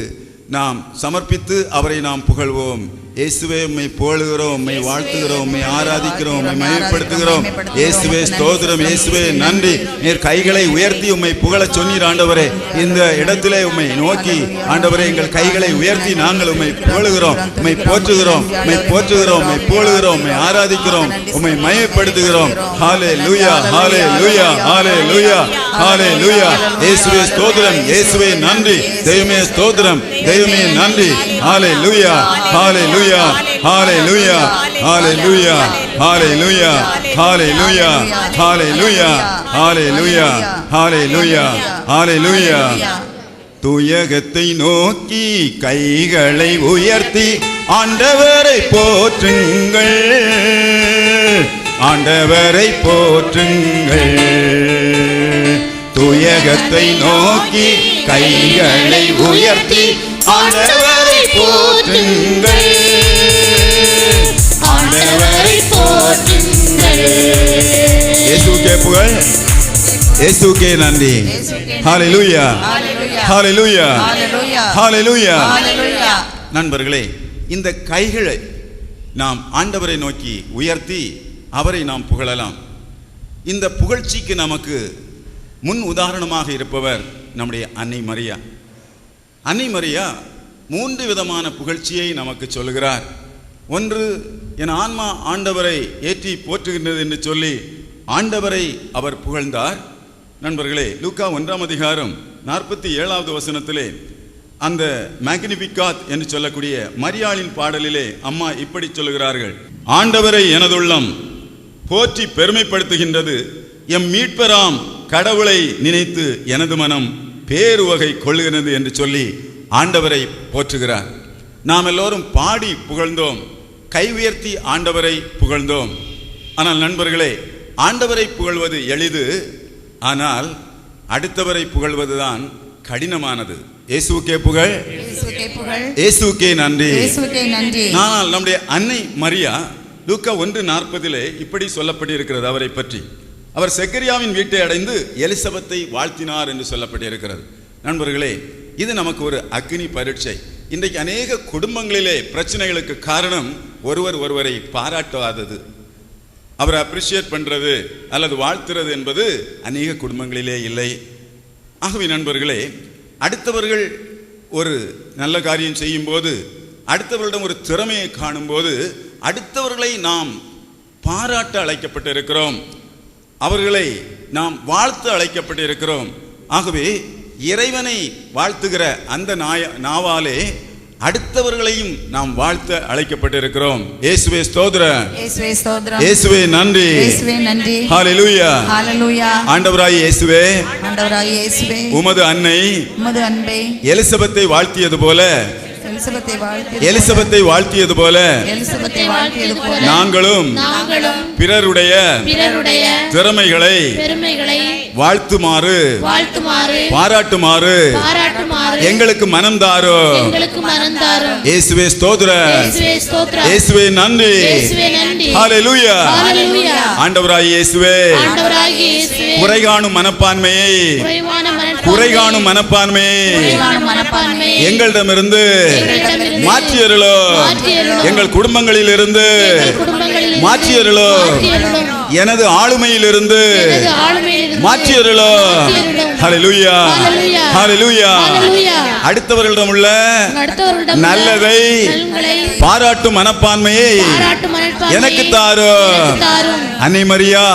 நாம் சமர்ப்பித்து அவரை நாம் புகழ்வோம். இயேசுவே உம்மை புகழுகிறோம், உம்மை வாழ்த்துகிறோம், உம்மை ஆராதிக்கிறோம், உம்மை மகிமைப்படுத்துகிறோம். இயேசுவே ஸ்தோத்திரம், இயேசுவே நன்றி. நீர் கைகளை உயர்த்தி உம்மை புகழச் சொன்னீர் ஆண்டவரே. இந்த இடத்திலே உம்மை நோக்கி ஆண்டவரே எங்கள் கைகளை உயர்த்தி நாங்கள் உம்மை புகழுகிறோம், உம்மை போற்றுகிறோம், உம்மை போற்றுகிறோம், உம்மை புகழுகிறோம், உம்மை ஆராதிக்கிறோம், உம்மை மகிமைப்படுத்துகிறோம். ஹல்லேலூயா, ஹல்லேலூயா, ஹல்லேலூயா, ஹல்லேலூயா. இயேசுவே ஸ்தோத்திரம், இயேசுவே நன்றி. தெய்வமே ஸ்தோத்திரம், தெய்வமே நன்றி. ஹல்லேலூயா, ஹல்லேலூயா, ஹalleluya, hallelujah, hallelujah, hallelujah, hallelujah, hallelujah, hallelujah, hallelujah. தூயகத்தை நோக்கி கைகளை உயர்த்தி ஆண்டவரை போற்றுங்கள், ஆண்டவரை போற்றுங்கள். தூயகத்தை நோக்கி கைகளை உயர்த்தி ஆண்டவரை போற்றுங்கள், ஆண்டவரை போற்றுங்கள். இயேசுவுக்கே புகழ், இயேசுவுக்கே நன்றி. ஹalleluya, ஹalleluya, ஹalleluya. நண்பர்களே, இந்த கைகளை நாம் ஆண்டவரை நோக்கி உயர்த்தி அவரை நாம் புகழலாம். இந்த புகழ்ச்சிக்கு நமக்கு முன் உதாரணமாக இருப்பவர் நம்முடைய அன்னை மரியா. அன்னை மரியா 3 விதமான புகழ்ச்சியை நமக்கு சொல்லுகிறார். ஒன்று, என் ஆன்மா ஆண்டவரை ஏற்றி போற்றுகின்றது என்று சொல்லி ஆண்டவரை அவர் புகழ்ந்தார். நண்பர்களே, லூக்கா 1ஆம் அதிகாரம் 47வது வசனத்திலே அந்த மேக்னிஃபிகாத் என்று சொல்லக்கூடிய மரியாளின் பாடலிலே அம்மா இப்படி சொல்லுகிறார்கள்: ஆண்டவரை எனதுள்ளம் போற்றி பெருமைப்படுத்துகின்றது, எம் மீட்பராம் கடவுளை நினைத்து எனது மனம் பேருவகை கொள்ளுகிறது என்று சொல்லி ஆண்டவரை போற்றுகிறார். நாம் எல்லோரும் பாடி புகழ்ந்தோம், கை உயர்த்தி ஆண்டவரை புகழ்ந்தோம். ஆனால் நண்பர்களே, ஆண்டவரை புகழ்வது எளிது, ஆனால் அடுத்தவரை புகழ்வதுதான் கடினமானது. இயேசுவுக்கே புகழ், இயேசுவுக்கே நன்றி. ஆனால் நம்முடைய அன்னை மரியா லூக்கா 1:40 இப்படி சொல்லப்பட்டிருக்கிறது அவரை பற்றி. அவர் செக்கரியாவின் வீட்டை அடைந்து எலிசபெத்தை வாழ்த்தினார் என்று சொல்லப்பட்டிருக்கிறது. நண்பர்களே, இது நமக்கு ஒரு அக்னி பரீட்சை. இன்றைக்கு அநேக குடும்பங்களிலே பிரச்சனைகளுக்கு காரணம் ஒருவரை பாராட்டாதது, அவரை அப்ரிஷியேட் பண்றது அல்லது வாழ்த்துறது என்பது அநேக குடும்பங்களிலே இல்லை. ஆகவே நண்பர்களே, அடுத்தவர்கள் ஒரு நல்ல காரியம் செய்யும் போது, அடுத்தவர்களிடம் ஒரு திறமையை காணும் போது, அடுத்தவர்களை நாம் பாராட்ட அழைக்கப்பட்டிருக்கிறோம், அவர்களை நாம் வாழ்த்து அழைக்கப்பட்டிருக்கிறோம். ஆகவே இறைவனை வாழ்த்துகிற அந்த நாவாலே அடுத்தவர்களையும் நாம் வாழ்த்த அழைக்கப்பட்டிருக்கிறோம். இயேசுவே ஸ்தோத்திரம், இயேசுவே நன்றி, ஹல்லேலூயா. ஆண்டவராகிய இயேசுவே, உமது அன்னை எலிசபெத்தை வாழ்த்தியது போல, எலிசபெத்தை வாழ்த்தியது போல நாங்களும் பிறருடைய திறமைகளை வாழ்த்துமாறு பாராட்டுமாறு எங்களுக்கு மனம் தாரும். இயேசுவே ஸ்தோத்திரம், இயேசுவே நன்றி, ஹல்லேலூயா. ஆண்டவராகிய இயேசுவே, குறைகாணும் மனப்பான்மையை எங்களிடமிருந்து மாற்றியருளோ, எங்கள் குடும்பங்களிலிருந்து மாற்றியருளோ, எனது ஆளுமையிலிருந்து மாற்றியருளோ. ஹல்லேலூயா, ஹல்லேலூயா. அடுத்தவர்களிடம் உள்ள நல்லதை பாராட்டும் மனப்பான்மையை எனக்கு தாரும். அன்னை மரியா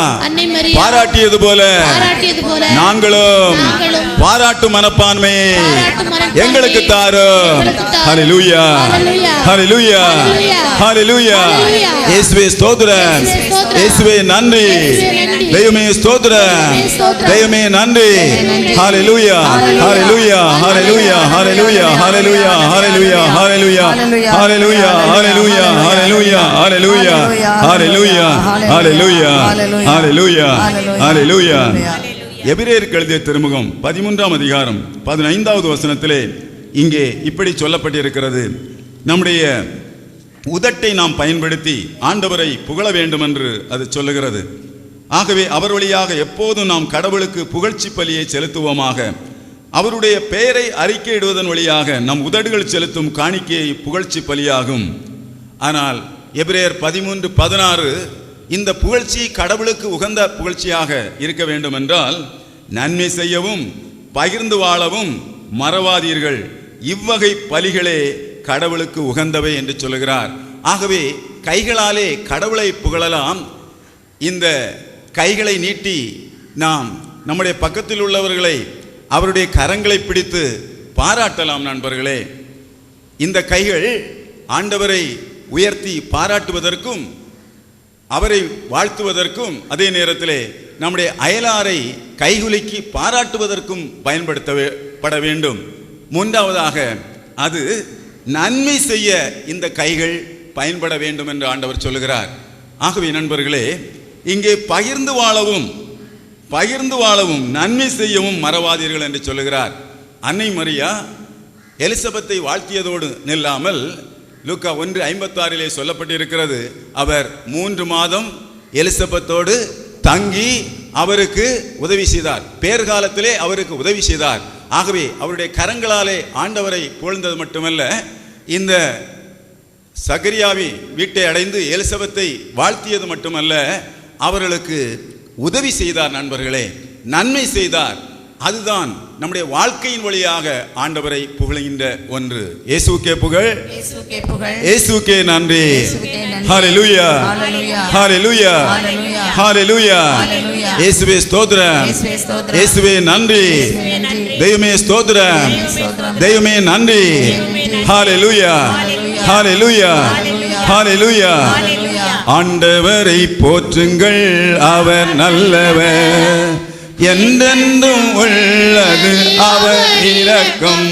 பாராட்டியது போல நாங்களும் பாராட்டும் மனப்பான்மையை எங்களுக்கு தாரும். ஹல்லேலூயா, ஹல்லேலூயா, ஹல்லேலூயா. இயேசுவே ஸ்தோத்திரம், இயேசுவே நன்றி, தெய்வமே ஸ்தோத்திரம், தெய்வமே நன்றி. ஹல்லேலூயா, ஹல்லேலூயா, ஹல்லேலூயா, ஹல்லேலூயா, ஹல்லேலூயா, ஹல்லேலூயா, ஹல்லேலூயா, ஹல்லேலூயா, ஹல்லேலூயா, ஹல்லேலூயா, ஹல்லேலூயா, ஹல்லேலூயா, ஹல்லேலூயா, ஹல்லேலூயா, ஹல்லேலூயா. எபிரேயருக்கு எழுதிய திருமுகம் 13ஆம் அதிகாரம் 15வது வசனத்திலே இங்கே இப்படி சொல்லப்பட்டிருக்கிறது: நம்முடைய உதட்டை நாம் பயன்படுத்தி ஆண்டவரை புகழ வேண்டும் என்று அது சொல்லுகிறது. ஆகவே அவர் வழியாக எப்போதும் நாம் கடவுளுக்கு புகழ்ச்சி பலியை செலுத்துவோமாக. அவருடைய பெயரை அறிக்கையிடுவதன் வழியாக நம் உதடுகள் செலுத்தும் காணிக்கையை புகழ்ச்சி பலியாகும். ஆனால் எபிரேயர் 13:16 இந்த புகழ்ச்சி கடவுளுக்கு உகந்த புகழ்ச்சியாக இருக்க வேண்டும் என்றால் நன்மை செய்யவும் பகிர்ந்து வாழவும் மறவாதீர்கள், இவ்வகை பலிகளே கடவுளுக்கு உகந்தவை என்று சொல்லுகிறார். ஆகவே கைகளாலே கடவுளை புகழலாம். இந்த கைகளை நீட்டி நாம் நம்முடைய பக்கத்தில் உள்ளவர்களை அவருடைய கரங்களை பிடித்து பாராட்டலாம். நண்பர்களே, இந்த கைகள் ஆண்டவரை உயர்த்தி பாராட்டுவதற்கும் அவரை வாழ்த்துவதற்கும் அதே நேரத்திலே நம்முடைய அயலாரை கைகுலுக்கி பாராட்டுவதற்கும் பயன்படுத்தப்பட வேண்டும். மூன்றாவதாக அது நன்மை செய்ய இந்த கைகள் பயன்பட வேண்டும் என்று ஆண்டவர் சொல்லுகிறார். ஆகவே நண்பர்களே, இங்கே பகிர்ந்து வாழவும் நன்மை செய்யவும் மறவாதீர்கள் என்று சொல்லுகிறார். அன்னை மரியா எலிசபெத்தை வாழ்த்தியதோடு நில்லாமல் லூக்கா 1:56 சொல்லப்பட்டிருக்கிறது, அவர் 3 மாதம் எலிசபெத்தோடு தங்கி அவருக்கு உதவி செய்தார், பேர்காலத்திலே அவருக்கு உதவி செய்தார். ஆகவே அவருடைய கரங்களாலே ஆண்டவரை புகழ்ந்தது மட்டுமல்ல, இந்த சகரியாவின் வீட்டை அடைந்து எலிசபெத்தை வாழ்த்தியது மட்டுமல்ல, அவர்களுக்கு உதவி செய்தார் நண்பர்களே, நன்மை செய்தார். அதுதான் நம்முடைய வாழ்க்கையின் வழியாக ஆண்டவரை புகழுகின்ற ஒன்று. இயேசுவுக்கே புகழ், இயேசுவுக்கே நன்றி. ஹல்லேலூயா, ஹல்லேலூயா, ஹல்லேலூயா. இயேசுவே ஸ்தோத்திரம், இயேசுவே நன்றி. தெய்வமே ஸ்தோத்திரம், தெய்வமே நன்றி. ஹல்லேலூயா, ஹல்லேலூயா, ஹல்லேலூயா. ஆண்டவரை போற்றுங்கள், அவர் நல்லவர், என்றென்றும் உள்ளது அவர் இரக்கம்.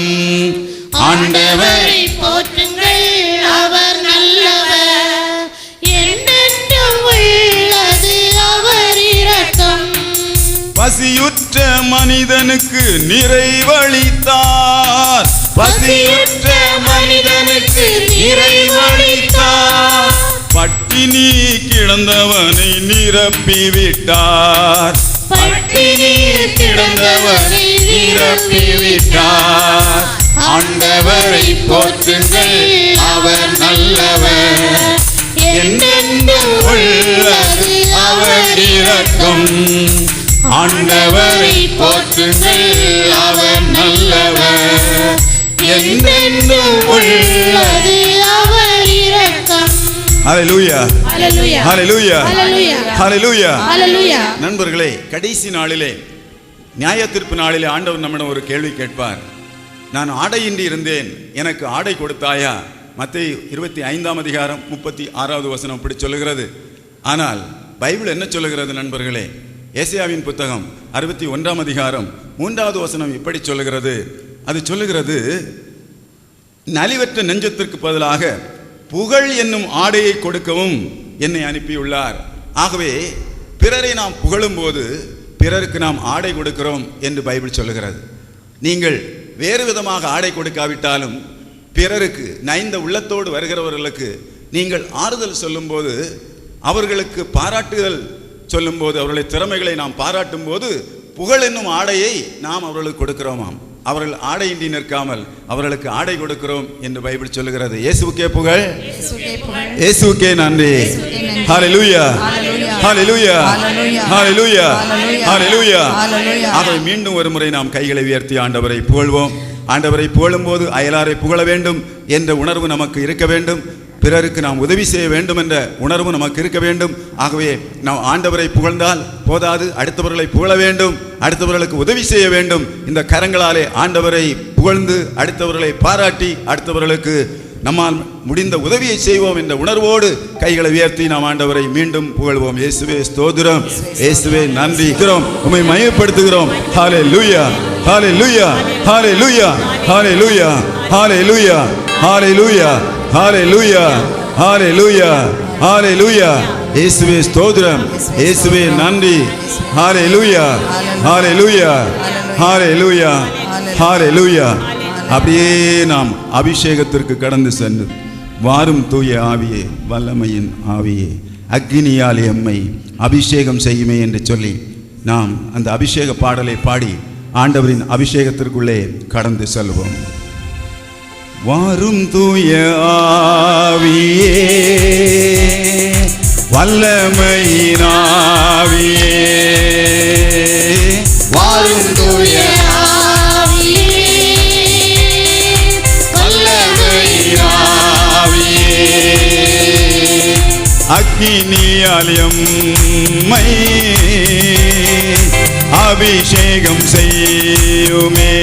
ஆண்டவரை போற்றுங்கள், அவர் நல்லவர், என்றென்றும் உள்ளது அவர் இரக்கம். பசியுற்ற மனிதனுக்கு நிறைவளித்தார், பசியுற்ற மனிதனுக்கு நிறைவளித்தார். பட்டினி கிடந்தவனை நிரப்பிவிட்டார், பட்டினி கிடந்தவனை நிரப்பிவிட்டார். ஆண்டவரை போற்றுங்கள், அவர் நல்லவர், என்றென்றும் உள்ளது அவர் இரக்கம். ஆண்டவரை போற்றுங்கள், அவர் நல்லவர், என்றென்றும் உள்ளது அவர் இரக்கம். ஹல்லேலூயா, ஹல்லேலூயா, ஹல்லேலூயா, ஹல்லேலூயா, ஹல்லேலூயா. நண்பர்களே, கடைசி நாளிலே, நியாய தீர்ப்பு நாளிலே ஆண்டவர் நம்மிடம் ஒரு கேள்வி கேட்பார். நான் ஆடையின்றி இருந்தேன், எனக்கு ஆடை கொடுத்தாயா? மத்தேயு 25ஆம் அதிகாரம் 36வது வசனம் இப்படி சொல்லுகிறது. ஆனால் பைபிள் என்ன சொல்லுகிறது நண்பர்களே? ஏசாயாவின் புத்தகம் 61ஆம் அதிகாரம் 3வது வசனம் இப்படி சொல்லுகிறது. அது சொல்லுகிறது, நலிவற்ற நெஞ்சத்திற்கு பதிலாக புகழ் என்னும் ஆடையை கொடுக்கவும் என்னை அனுப்பியுள்ளார். ஆகவே பிறரை நாம் புகழும் போது பிறருக்கு நாம் ஆடை கொடுக்கிறோம் என்று பைபிள் சொல்லுகிறது. நீங்கள் வேறு விதமாக ஆடை கொடுக்காவிட்டாலும் பிறருக்கு நைந்த உள்ளத்தோடு வருகிறவர்களுக்கு நீங்கள் ஆறுதல் சொல்லும்போது, அவர்களுக்கு பாராட்டுதல் சொல்லும்போது, அவர்களுடைய திறமைகளை நாம் பாராட்டும் போது புகழ் என்னும் ஆடையை நாம் அவர்களுக்கு கொடுக்கிறோமாம். அவர்கள் ஆடையின்றி நிற்காமல் அவர்களுக்கு ஆடை கொடுக்கிறோம் என்று பைபிள் சொல்லுகிறது. இயேசுவுக்கே புகழ், இயேசுவுக்கே நன்றி. ஹல்லேலூயா, ஹல்லேலூயா, ஹல்லேலூயா, ஹல்லேலூயா. ஆகவே மீண்டும் ஒரு முறை நாம் கைகளை உயர்த்தி ஆண்டவரை புகழ்வோம். ஆண்டவரை புகழும்போது அயலாரை புகழ வேண்டும் என்ற உணர்வு நமக்கு இருக்க வேண்டும். பிறருக்கு நாம் உதவி செய்ய வேண்டும் என்ற உணர்வு நமக்கு இருக்க வேண்டும். ஆகவே நாம் ஆண்டவரை புகழ்ந்தால் போதாது, அடுத்தவர்களை புகழ வேண்டும், அடுத்தவர்களுக்கு உதவி செய்ய வேண்டும். இந்த கரங்களாலே ஆண்டவரை புகழ்ந்து அடுத்தவர்களை பாராட்டி அடுத்தவர்களுக்கு நம்மால் முடிந்த உதவியை செய்வோம் என்ற உணர்வோடு கைகளை உயர்த்தி நாம் ஆண்டவரை மீண்டும் புகழ்வோம். இயேசுவே ஸ்தோத்திரம், இயேசுவே நன்றி, உம்மை மகிமைப்படுத்துகிறோம். ஹல்லேலூயா, ஹல்லேலூயா, ஹல்லேலூயா, ஹல்லேலூயா, ஹல்லேலூயா, ஹல்லேலூயா, ஹல்லேலூயா, ஹல்லேலூயா, ஹல்லேலூயா. இயேசுவே ஸ்தோத்திரம், இயேசுவே நன்றி. ஹல்லேலூயா, ஹல்லேலூயா, ஹல்லேலூயா, ஹல்லேலூயா. அப்படியே நாம் அபிஷேகத்திற்கு கடந்து சென்று, வாரும் தூய ஆவியே, வல்லமையின் ஆவியே, அக்னியாலே எம்மை அபிஷேகம் செய்யுமே என்று சொல்லி நாம் அந்த அபிஷேக பாடலை பாடி ஆண்டவரின் அபிஷேகத்திற்குள்ளே கடந்து செல்வோம். வாரும் தூய ஆவியே, வல்லமையின் ஆவியே, வாரும் தூய ஆவியே, வல்லமையின் ஆவியே, அக்கினியால் எம்மை அபிஷேகம் செய்யுமே,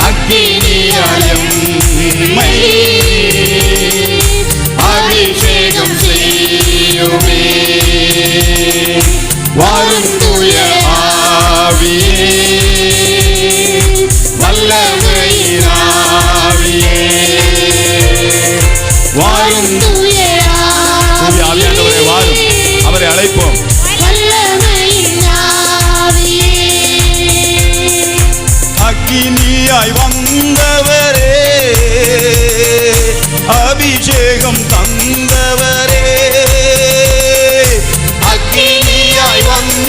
அக்கினியால் எம்மை அபிஷேகம் செய்யுமே, வாரும் தூய ஆவியே, வல்லமையின் ஆவியே, வாரும் தூய ஆவியானவரே, வாரும், அவரை அழைப்போம். அக்கினியாய் வந்தவரே, அபிஷேகம் தந்தவரே, அக்கினியாய் வந்த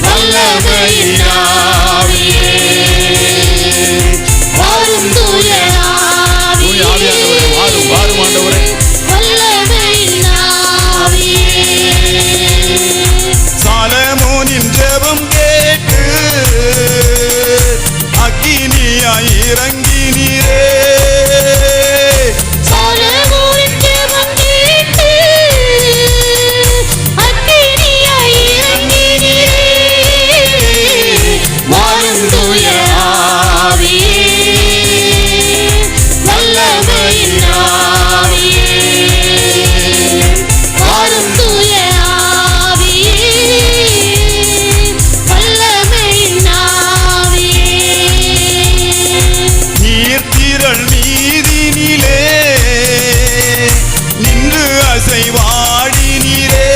வல்லமையின் ஆவியே, வாரும் தூய ஆவியே, வாரும் வாரும் ஆண்டவரே. வல்லமையின் ஆவியே. சாலமோனின் ஜெபம் கேட்டு அக்கினியாய் இறங்கினீரே. சாலமோனின் ஜெபம் கேட்டு அக்கினியாய் இறங்கினீரே. வாரும் தூய ஆவியே, வல்லமையின் ஆவியே, வாரும் தூய ஆவியே, வல்லமையின் ஆவியே. நீர்த்திரள் மீதினிலே நின்று அசைவாடினீரே.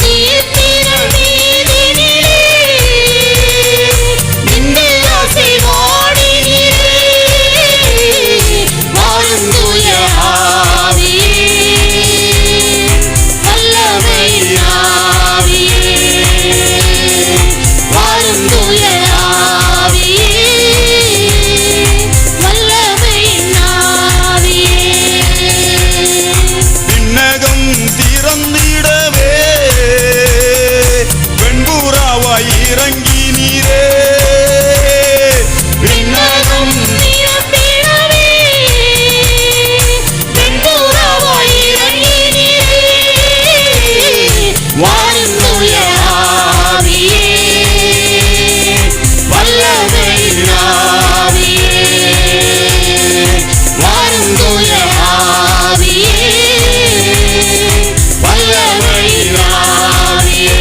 நீர்த்திரள் மீதினிலே நின்று அசைவாடினீரே. வாரும் தூய ஆவியே, வல்லமையின் ஆவியே, வாரும் தூய ஆவியே, வல்லமையின் ஆவியே. விண்ணகம் திறந்திடவே வெண்புறாவாய் இறங்கினீரே. விண்ணகம் திறந்திடவே வெண்புறாவாய் இறங்கினீரே. வாரும் தூய ஆவியே, வல்லமையின் ஆவியே, வாரும் தூய ஆவியே, வல்லமையின் ஆவியே.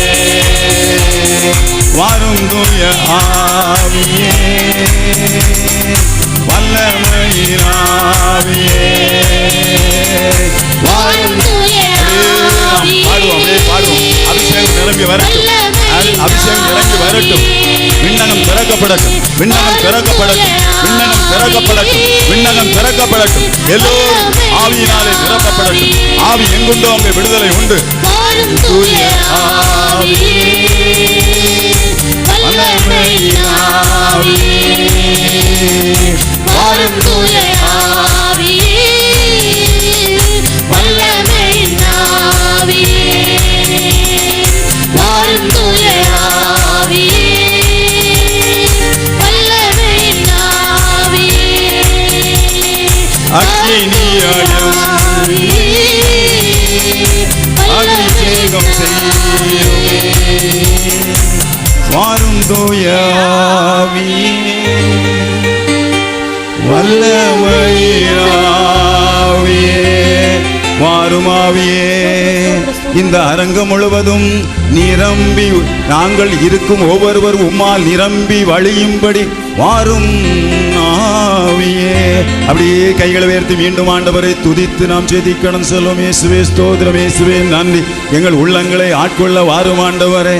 வாரும் தூய ஆவியே, வல்லமையின் ஆவியே. வாரும் தூய ஆவியே, பாடுவோம், அப்படியே பாடுவோம். அபிஷேகம் நிரம்பி வரட்டும், அபிஷேகம் நிரம்பி வரட்டும். விண்ணகம் திறக்கப்படட்டும், விண்ணகம் திறக்கப்படட்டும், விண்ணகம் திறக்கப்படட்டும், விண்ணகம் திறக்கப்படட்டும். எல்லோரும் ஆவியினாலே நிரப்பப்படட்டும். ஆவி எங்குண்டோ அங்கே விடுதலை உண்டு. வாரும் தூய ஆவியே, வல்லமையின் ஆவியே, வாரும் தூய ஆவியே, வல்லமையின் ஆவியே, வாரும் தூய ஆவியே, வல்லமையின் ஆவியே. அக்கினியாலும் அபிஷேகம் செய்யுமே. வாரும் தூய ஆவியே, வல்லமையின் ஆவியே. வாரும் ஆவியே, இந்த அரங்கம் முழுவதும் நிரம்பி நாங்கள் இருக்கும் ஒவ்வொருவர் உம்மால் நிரம்பி வழியும்படி வாரும் ஆவியே. அப்படியே கைகளை உயர்த்தி மீண்டும் ஆண்டவரை துதித்து நாம் ஜெபிக்கணும். சொல்லும் இயேசுவே ஸ்தோத்திரம், இயேசுவே நன்றி. எங்கள் உள்ளங்களை ஆட்கொள்ள வாரும் ஆண்டவரே.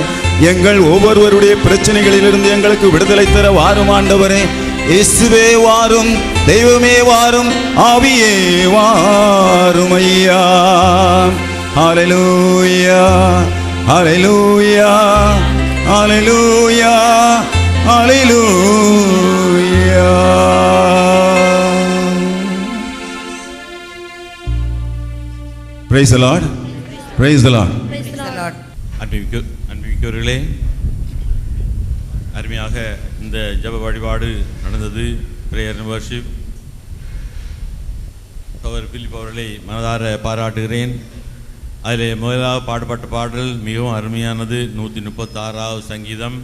எங்கள் ஒவ்வொருவருடைய பிரச்சனைகளிலிருந்து எங்களுக்கு விடுதலை தர வாரும் ஆண்டவரே. இயேசுவே வாரும், தெய்வமே வாரும், ஆவியே வாரும் ஐயா. ஹல்லேலூயா, ஹல்லேலூயா, ஹல்லேலூயா, ஹல்லேலூயா. Praise the Lord. Praise the Lord. அன்பிற்குரியவர்களே, அருமையாக இந்த ஜெப வழிபாடு நடந்தது. Prayer and worship. சகோதரர் பிலிப் அவர்களை மனதார பாராட்டுகிறேன். அதில் முதலாவது பாடப்பட்ட பாடல் மிகவும் அருமையானது. 136வது சங்கீதம்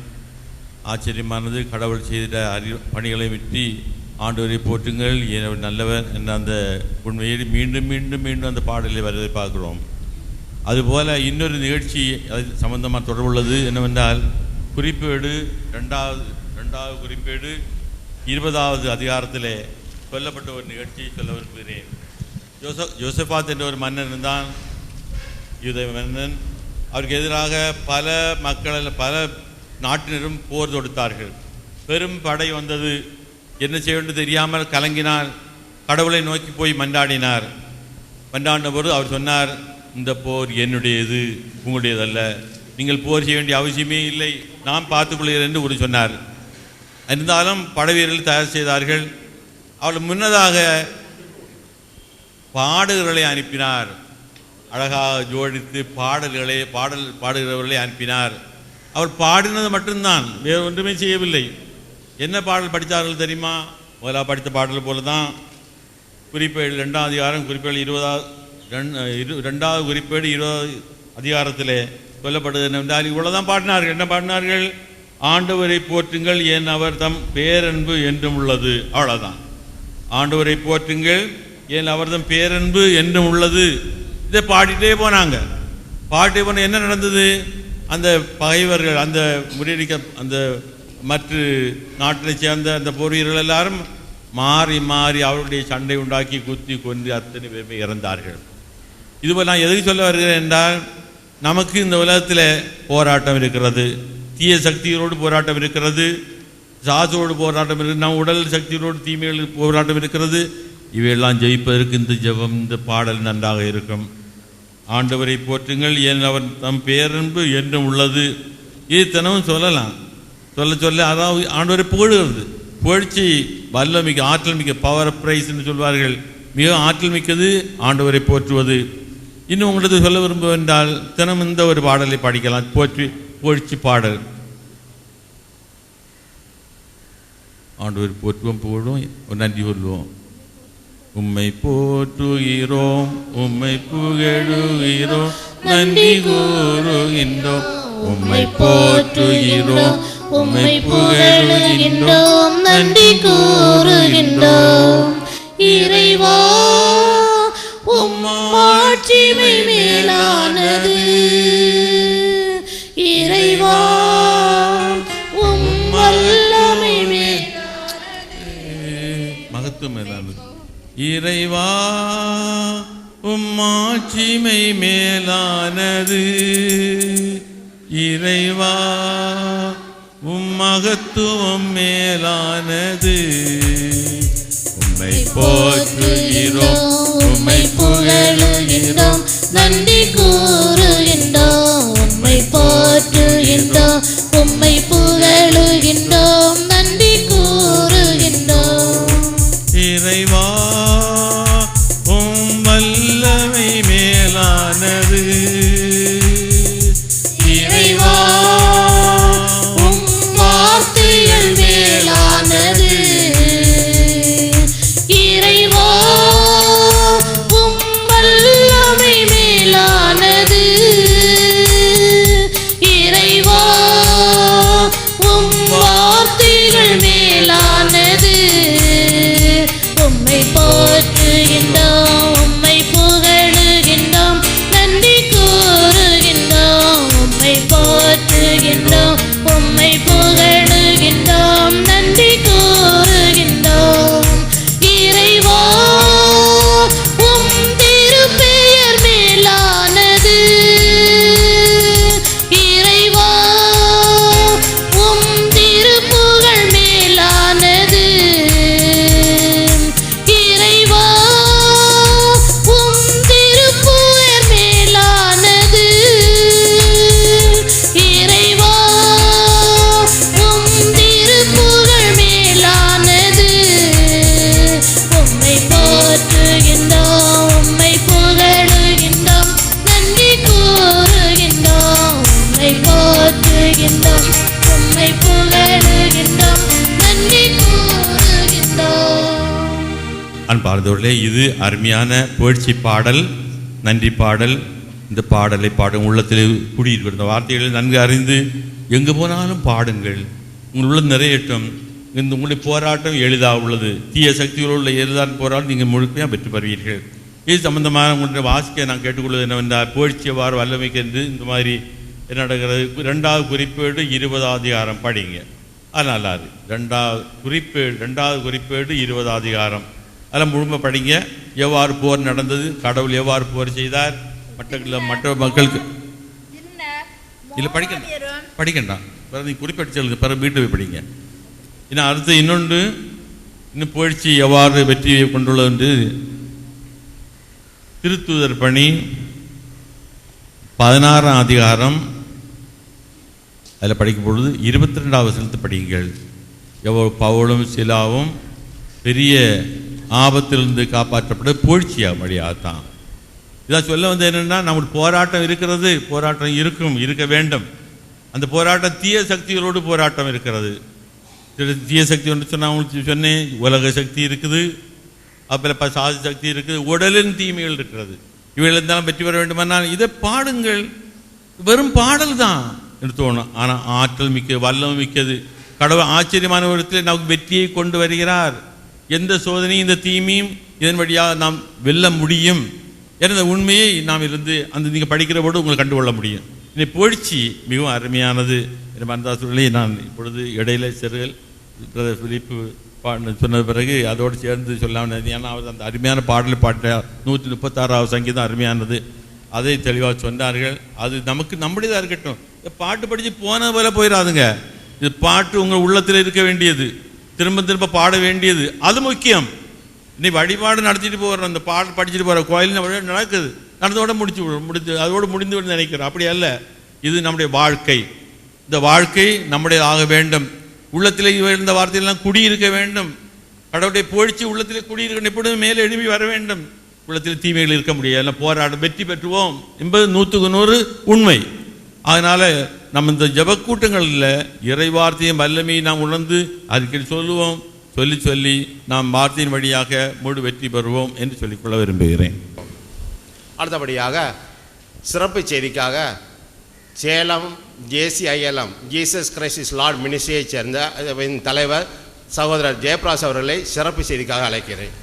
ஆச்சரியமானது. கடவுள் செய்த பணிகளை விட்டு ஆண்டவரை போற்றுங்கள், நல்லவர் என்ற அந்த உண்மையை மீண்டும் மீண்டும் மீண்டும் அந்த பாடலை வருவதை பார்க்கிறோம். அதுபோல் இன்னொரு நிகழ்ச்சி அது சம்பந்தமாக தொடர்புள்ளது. என்னவென்றால் குறிப்பேடு ரெண்டாவது குறிப்பேடு 20வது அதிகாரத்தில் சொல்லப்பட்ட ஒரு நிகழ்ச்சியை சொல்ல விரும்புகிறேன். யோசபாத் என்ற ஒரு மன்னன் இருந்தான், யூத மன்னன். அவருக்கு எதிராக பல மக்கள் பல நாட்டினரும் போர் தொடுத்தார்கள். பெரும் படை வந்தது. என்ன செய்ய வேண்டும் தெரியாமல் கலங்கினார். கடவுளை நோக்கி போய் மன்றாடினார். மன்றாடின போது அவர் சொன்னார், இந்த போர் என்னுடையது, உங்களுடையதல்ல, நீங்கள் போர் செய்ய வேண்டிய அவசியமே இல்லை, நான் பார்த்துக்கொள்கிறேன் என்று ஒரு சொன்னார். இருந்தாலும் படை வீரர்கள் தயார் செய்தார்கள். அவள் முன்னதாக பாடல்களை அனுப்பினார். அழகாக ஜோடித்து பாடல் பாடுகிறவர்களை அனுப்பினார். அவர் பாடினது மட்டும்தான், வேறு ஒன்றுமே செய்யவில்லை. என்ன பாடல் படித்தார்கள் தெரியுமா? முதலாக படித்த பாடல் போல தான் குறிப்பேடு 2ஆம் அதிகாரம் குறிப்பேடு 2வது குறிப்பேடு 20வது அதிகாரத்தில் சொல்லப்படுது என்னவென்றால் இவ்வளவுதான் பாடினார்கள். என்ன பாடினார்கள்? ஆண்டவரை போற்றுங்கள், ஏன் அவர் தம் பேரன்பு என்றும் உள்ளது. அவ்வளோதான். ஆண்டவரை போற்றுங்கள், ஏன் அவர் தம் பேரன்பு என்றும் உள்ளது. இதை பாடிட்டே போனாங்க. பாடிட்டே போன என்ன நடந்தது? அந்த பகைவர்கள், அந்த அந்த மற்ற நாட்டினை சேர்ந்த அந்த போர் வீரர்கள் எல்லாரும் மாறி மாறி அவருடைய சண்டை உண்டாக்கி குத்தி கொண்டு அத்தனை பேருமே இறந்தார்கள். இதுபோல் நான் எதுக்கு சொல்ல வருகிறேன் என்றால், நமக்கு இந்த உலகத்தில் போராட்டம் இருக்கிறது, தீய சக்திகளோடு போராட்டம் இருக்கிறது, சாசோடு போராட்டம் இருக்கிறது, நம் உடல் சக்திகளோடு தீமைகள் போராட்டம் இருக்கிறது. இவையெல்லாம் ஜெயிப்பதற்கு இந்த ஜெபம், இந்த பாடல் நன்றாக இருக்கும். ஆண்டவரை போற்றுங்கள், ஏன் அவர் தம் பேரன்பு என்றும் உள்ளது. இது தினமும் சொல்லலாம். சொல்ல அதாவது ஆண்டவரை புகழுகிறது. புகழ்ச்சி வல்லமிக்க, ஆற்றல் மிக்க, பவர் பிரைஸ் என்று சொல்வார்கள். மிக ஆற்றல் மிக்கது ஆண்டவரை போற்றுவது. இன்னும் உங்களுக்கு சொல்ல விரும்புவென்றால் தினம் இந்த ஒரு பாடலை படிக்கலாம். புகழ்ச்சி பாடல். ஆண்டவரை போற்றுவோம், புகழும், நன்றி சொல்லுவோம். உம்மை போற்றுகிறோம், உம்மை புகழுகிறோம், நன்றி கூறுகின்றோம். உம்மை போற்றுகிறோம், உம்மை புகழுகின்றோம், நன்றி கூறுகின்றோம். இறைவா உம் மாட்சிமை மேலானது. இறைவா உம் வல்லமை மகத்துவம் மேலானது. இறைவா உம் மாட்சிமை மேலானது. இறைவா உம் மகத்துவம் மேலானது. உம்மை போற்றுகிறோம், உம்மை புகழுகின்றோம், நன்றி கூறுகின்றோம். உம்மை போற்றுகின்றோம், உம்மை புகழுகின்றோம், நன்றி கூறுகின்றோம். இறைவா உம் வல்லமை மேலானது. இறைவா உம் வார்த்தைகள் மேலானது. இறைவா உம் வல்லமை மேலானது. இறைவா உம் வார்த்தைகள் மேலானது. உம்மை போற்றுகின்றோம், உம்மை புகழுகின்றோம், நன்றி கூறுகின்றோம். உம்மை போற்றுகின்றோம், உம்மை புகழுகின்றோம், நன்றி கூறுகின்றோம். இறைவா உம் திருப்பெயர் மேலானது. இறைவா உம் திருப்புகழ் மேலானது. இறைவா உம் திருப்புகழ் மேலானது. இறைவா உம் திருப்புகழ் மேலானது. உம்மை போற்றுகின்றோம், உம்மை புகழுகின்றோம், நன்றி கூறுகின்றோம். உம்மை போற்றுகின்றோம், உம்மை புகழுகின்றோம், நன்றி கூறுகின்றோம். அன்பார்ந்தவர்களே, இது அருமையான புகழ்ச்சி பாடல், நன்றி பாடல். இந்த பாடலை பாடும் உள்ளத்தில் குடியிருக்கிற இந்த வார்த்தைகளை நன்கு அறிந்து எங்கு போனாலும் பாடுங்கள். உங்கள் உள்ள நிறையட்டும். இந்த உங்களுடைய போராட்டம் எளிதாக உள்ளது. தீய சக்திகளோடு எளிதான போராட்டம் நீங்கள் முழுமையாக பெற்று பெறுவீர்கள். இது சம்பந்தமாக உங்களுடைய வாசிக்க நான் கேட்டுக்கொள்வது என்னவென்றால், புகழ்ச்சியவாறு வல்லமைக்கு என்று இந்த மாதிரி என்ன நடக்கிறது? 2வது குறிப்பேடு 20வது அதிகாரம் படிங்க. அது நல்லாது. 2வது குறிப்பேடு 20வது அதிகாரம் அதெல்லாம் முழுமை படிங்க. எவ்வாறு போர் நடந்தது, கடவுள் எவ்வாறு போர் செய்தார், மற்ற மக்களுக்கு இல்லை படிக்கண்டாம். பிறகு நீ குறிப்பிட்டு சொல்லுங்க, பிறகு வீட்டு போய் படிங்க. இன்னும் அடுத்து இன்னொன்று, இன்னும் புகழ்ச்சி எவ்வாறு வெற்றியை கொண்டுள்ளது என்று திருத்தூதர் பணி 16ஆம் அதிகாரம் அதில் படிக்கும் பொழுது 22வது வசனத்தை படியுங்கள். எவ்வளவு பவுலும் சிலாவும் பெரிய ஆபத்திலிருந்து காப்பாற்றப்பட புகழ்ச்சியாக வழியாகத்தான். இதான் சொல்ல வந்து என்னென்னா, நம்முடைய போராட்டம் இருக்கிறது, போராட்டம் இருக்க வேண்டும். அந்த போராட்டம் தீய சக்திகளோடு போராட்டம் இருக்கிறது. தீய சக்தி ஒன்று சொன்னால் அவங்களுக்கு சொன்னேன், உலக சக்தி இருக்குது, அப்புறம் சாதி சக்தி இருக்குது, உடலின் தீமைகள் இருக்கிறது. இவைகள் இருந்தாலும் வெற்றி பெற வேண்டுமானால் இதை பாடுங்கள். வெறும் பாடல் தான் என்று தோணும், ஆனால் ஆற்றல் மிக்க வல்லம் மிக்கது. கடவுள் ஆச்சரியமான விதத்தில் நமக்கு வெற்றியை கொண்டு வருகிறார். எந்த சோதனையும் இந்த தீமையும் இதன் வழியாக நாம் வெல்ல முடியும் என்ற உண்மையை நாம் இருந்து அந்த நீங்கள் படிக்கிற போது உங்களுக்கு கண்டுகொள்ள முடியும். இந்த புகழ்ச்சி மிகவும் அருமையானது. மனதாசூழலை நான் இப்பொழுது இடையில சிறுகள் பிலிப்பு சொன்னது பிறகு அதோடு சேர்ந்து சொல்லாமல், ஏன்னா அவர் அந்த அருமையான பாடல் பாட்ட 136வது சங்கீதம் அருமையானது, அதை தெளிவாக சொன்னார்கள். அது நமக்கு நம்முடையதாக இருக்கட்டும். பாட்டு படித்து போன போல போயிடாதுங்க. இது பாட்டு உங்கள் உள்ளத்தில் இருக்க வேண்டியது, திரும்ப திரும்ப பாட வேண்டியது, அது முக்கியம். நீ வழிபாடு நடத்திட்டு போகிற அந்த பாடல் படிச்சுட்டு போகிற கோயில் நடக்குது, நடந்தோட முடிச்சு அதோடு முடிந்து நினைக்கிறோம். அப்படி அல்ல, இது நம்முடைய வாழ்க்கை. இந்த வாழ்க்கை நம்முடைய ஆக வேண்டும். உள்ளத்திலே இருந்த வார்த்தையெல்லாம் குடியிருக்க வேண்டும். கடவுளுடைய புகழ்ச்சி உள்ளத்திலே குடியிருக்க எப்பொழுதும் மேலே எழுப்பி வர வேண்டும். உள்ளத்தில் தீமைகள் இருக்க முடியாது. போராட்டம் வெற்றி பெற்றுவோம் என்பது 100க்கு 100 உண்மை. அதனால நம்ம இந்த ஜபக்கூட்டங்களில் இறை வார்த்தையும் வல்லமையை நாம் உணர்ந்து அதுக்கு சொல்லுவோம். சொல்லி நாம் வார்த்தையின் வழியாக முழு வெற்றி பெறுவோம் என்று சொல்லிக்கொள்ள விரும்புகிறேன். அடுத்தபடியாக சிறப்பு செய்திக்காக Salem JCILM Jesus Christ is Lord மினிஸ்ட்ரியைச் சேர்ந்த தலைவர் சகோதரர் ஜெயபிராஸ் அவர்களை சிறப்பு செய்திக்காக அழைக்கிறேன்.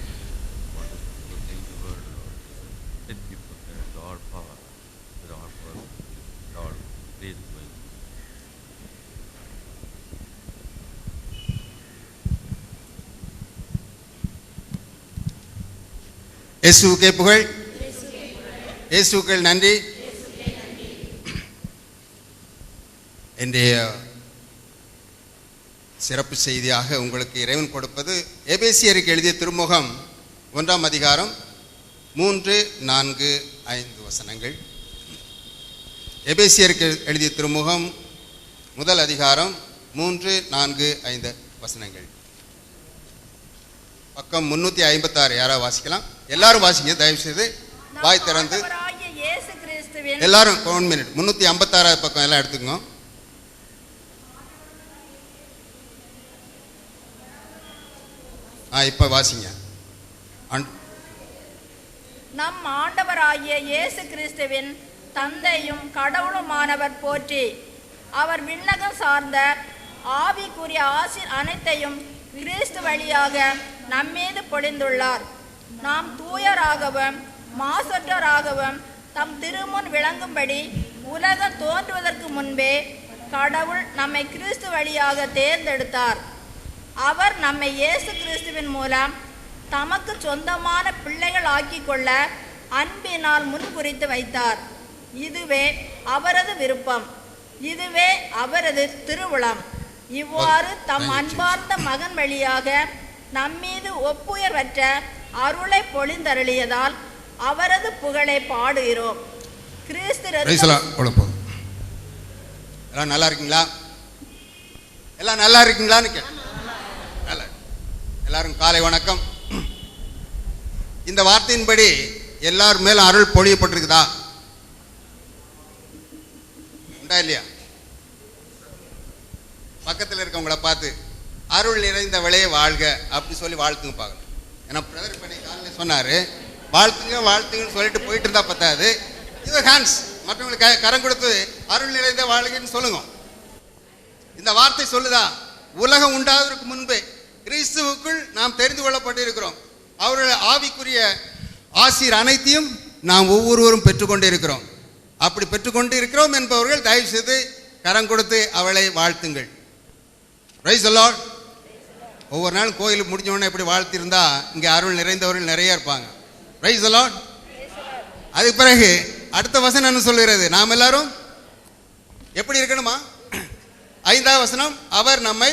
இயேசுவுக்கே புகழ், இயேசுவுக்கு நன்றி. இன்றைய சிறப்பு செய்தியாக உங்களுக்கு இறைவன் கொடுப்பது எபேசியருக்கு எழுதிய திருமுகம் 1ஆம் அதிகாரம் 3, 4, 5 வசனங்கள். எபேசியருக்கு எழுதிய திருமுகம் 1 அதிகாரம் 3, 4, 5 வசனங்கள். பக்கம் 356. யாராவது வாசிக்கலாம்? எல்லாரும் வாசிங்க தயவு செய்து, வாய் திறந்து எல்லாரும். 1 மினிட். 356 பக்கம் எல்லாம் எடுத்துக்கோங்க. இப்ப வாசிங்க. நம் ஆண்டவராகிய இயேசு கிறிஸ்துவின் தந்தையும் கடவுளுமானவர் போற்றி, அவர் விண்ணகம் சார்ந்த ஆவிக்குரிய ஆசீர் அனைத்தையும் கிறிஸ்து வழியாக நம்மீது பொழிந்துள்ளார். நாம் தூயராகவும் மாசற்றராகவும் தம் திருமுன் விளங்கும்படி உலகம் தோன்றுவதற்கு முன்பே கடவுள் நம்மை கிறிஸ்து வழியாக தேர்ந்தெடுத்தார். அவர் நம்மை இயேசு கிறிஸ்துவின் மூலம் தமக்கு சொந்தமான பிள்ளைகள் ஆக்கிக் கொள்ள அன்பினால் முன்குறித்து வைத்தார். இதுவே அவரது விருப்பம், இதுவே அவரது திருவுளம். இவ்வாறு தம் அன்பார்ந்த மகன் வழியாக நம்மீது ஒப்புயர்வற்ற அருளை பொழிந்தருளியதால் அவரது புகழை பாடுகிறோம். கிறிஸ்து எல்லாம் நல்லா இருக்கீங்களா? எல்லாம் நல்லா இருக்கீங்களான்னு கேட்டேன். எல்லாரும் காலை வணக்கம். இந்த வார்த்தையின்படி எல்லார் மேலும் அருள் பொழியப்பட்டிருக்குதா? உண்டா இல்லையா? பக்கத்தில் இருக்கவங்கள பார்த்து அருள் நிறைந்த விளைய வாழ்க அப்படி சொல்லி வாழ்த்துங்க பார்க்கணும். ஏன்னா பிரதர் பண்ணி காலையில் சொன்னாரு, வாழ்த்துங்கன்னு சொல்லிட்டு போயிட்டு இருந்தா பத்தாது, இது ஹேண்ட்ஸ் மற்றவங்களுக்கு கரம் கொடுத்து அருள் நிறைந்த வாழ்கைன்னு சொல்லுங்க. இந்த வார்த்தை சொல்லுதா, உலகம் உண்டாவதற்கு முன்பே கிறிஸ்துவுக்குள் நாம் தெரிந்து கொள்ளப்பட்டிருக்கிறோம். அவருடைய ஆவிக்குரிய ஆசீர் அனைத்தையும் நாம் ஒவ்வொருவரும் பெற்றுக்கொண்டு இருக்கிறோம். அப்படி பெற்றுக்கொண்டு இருக்கிறோம் என்பவர்கள் தயவு செய்து கரம் கொடுத்து அவளை வாழ்த்துங்கள். Price the Lord. ஒவ்வொரு நாளும் கோயிலுக்கு முடிஞ்சவொடனே எப்படி வாழ்த்திருந்தா இங்கே அருள் நிறைந்தவர்கள் நிறைய இருப்பாங்க. Price the Lord. அதுக்கு பிறகு அடுத்த வசனம் என்ன சொல்கிறது? நாம் எல்லாரும் எப்படி இருக்கணுமா? 5வது வசனம், அவர் நம்மை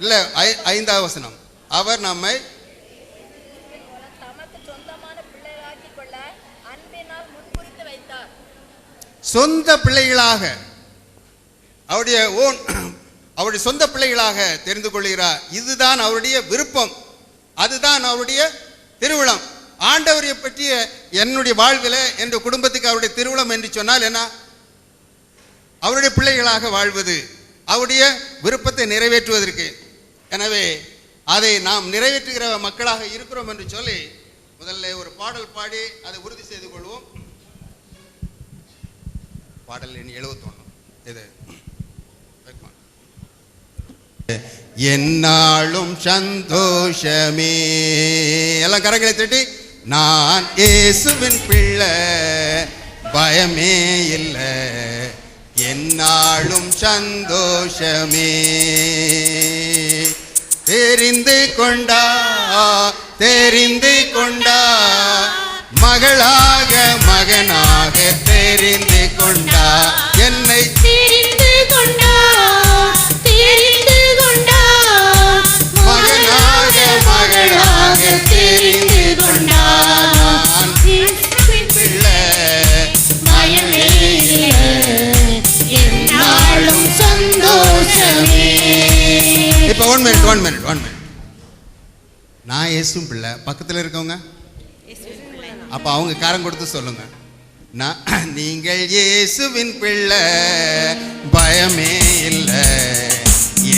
இல்ல 5வது வசனம், அவர் நம்மை தமக்கு சொந்தமான பிள்ளைகளாக்கிக் கொள்ள அன்பினால் முன்குறித்து வைத்தார். சொந்த பிள்ளைகளாக அவருடைய சொந்த பிள்ளைகளாக தெரிந்து கொள்கிறார். இதுதான் அவருடைய விருப்பம், அதுதான் அவருடைய திருவுளம். ஆண்டவரை பற்றிய என்னுடைய வாழ்வில் என்ற குடும்பத்துக்கு அவருடைய திருவுளம் என்று சொன்னால் என்ன? அவருடைய பிள்ளைகளாக வாழ்வது, அவருடைய விருப்பத்தை நிறைவேற்றுவதற்கு. எனவே அதை நாம் நிறைவேற்றுகிற மக்களாக இருக்கிறோம் என்று சொல்லி முதல்ல ஒரு பாடல் பாடி அதை உறுதி செய்து கொள்வோம். பாடல் எண் 71. இது என்னாலும் சந்தோஷமே. எல்லாம் கரங்களை தட்டி, நான் இயேசுவின் பிள்ளை, பயமே இல்லை, என்னாலும் சந்தோஷமே. தெரிந்து கொண்டா மகளாக மகனாக தெரிந்து கொண்டா, என்னை தெரிந்து கொண்டா மகனாக மகளாக தெரிந்து கொண்டா. நான் பிள்ளை, பயமே இல்லை, என்னாலும் சந்தோஷமே. இப்போ ஒன் மினிட். நான் இயேசுவின் பிள்ளை, பக்கத்தில் இருக்கவங்க அப்ப அவங்க காரம் கொடுத்து சொல்லுங்க. நீங்கள் இயேசுவின் பிள்ளை, பயமே இல்லை,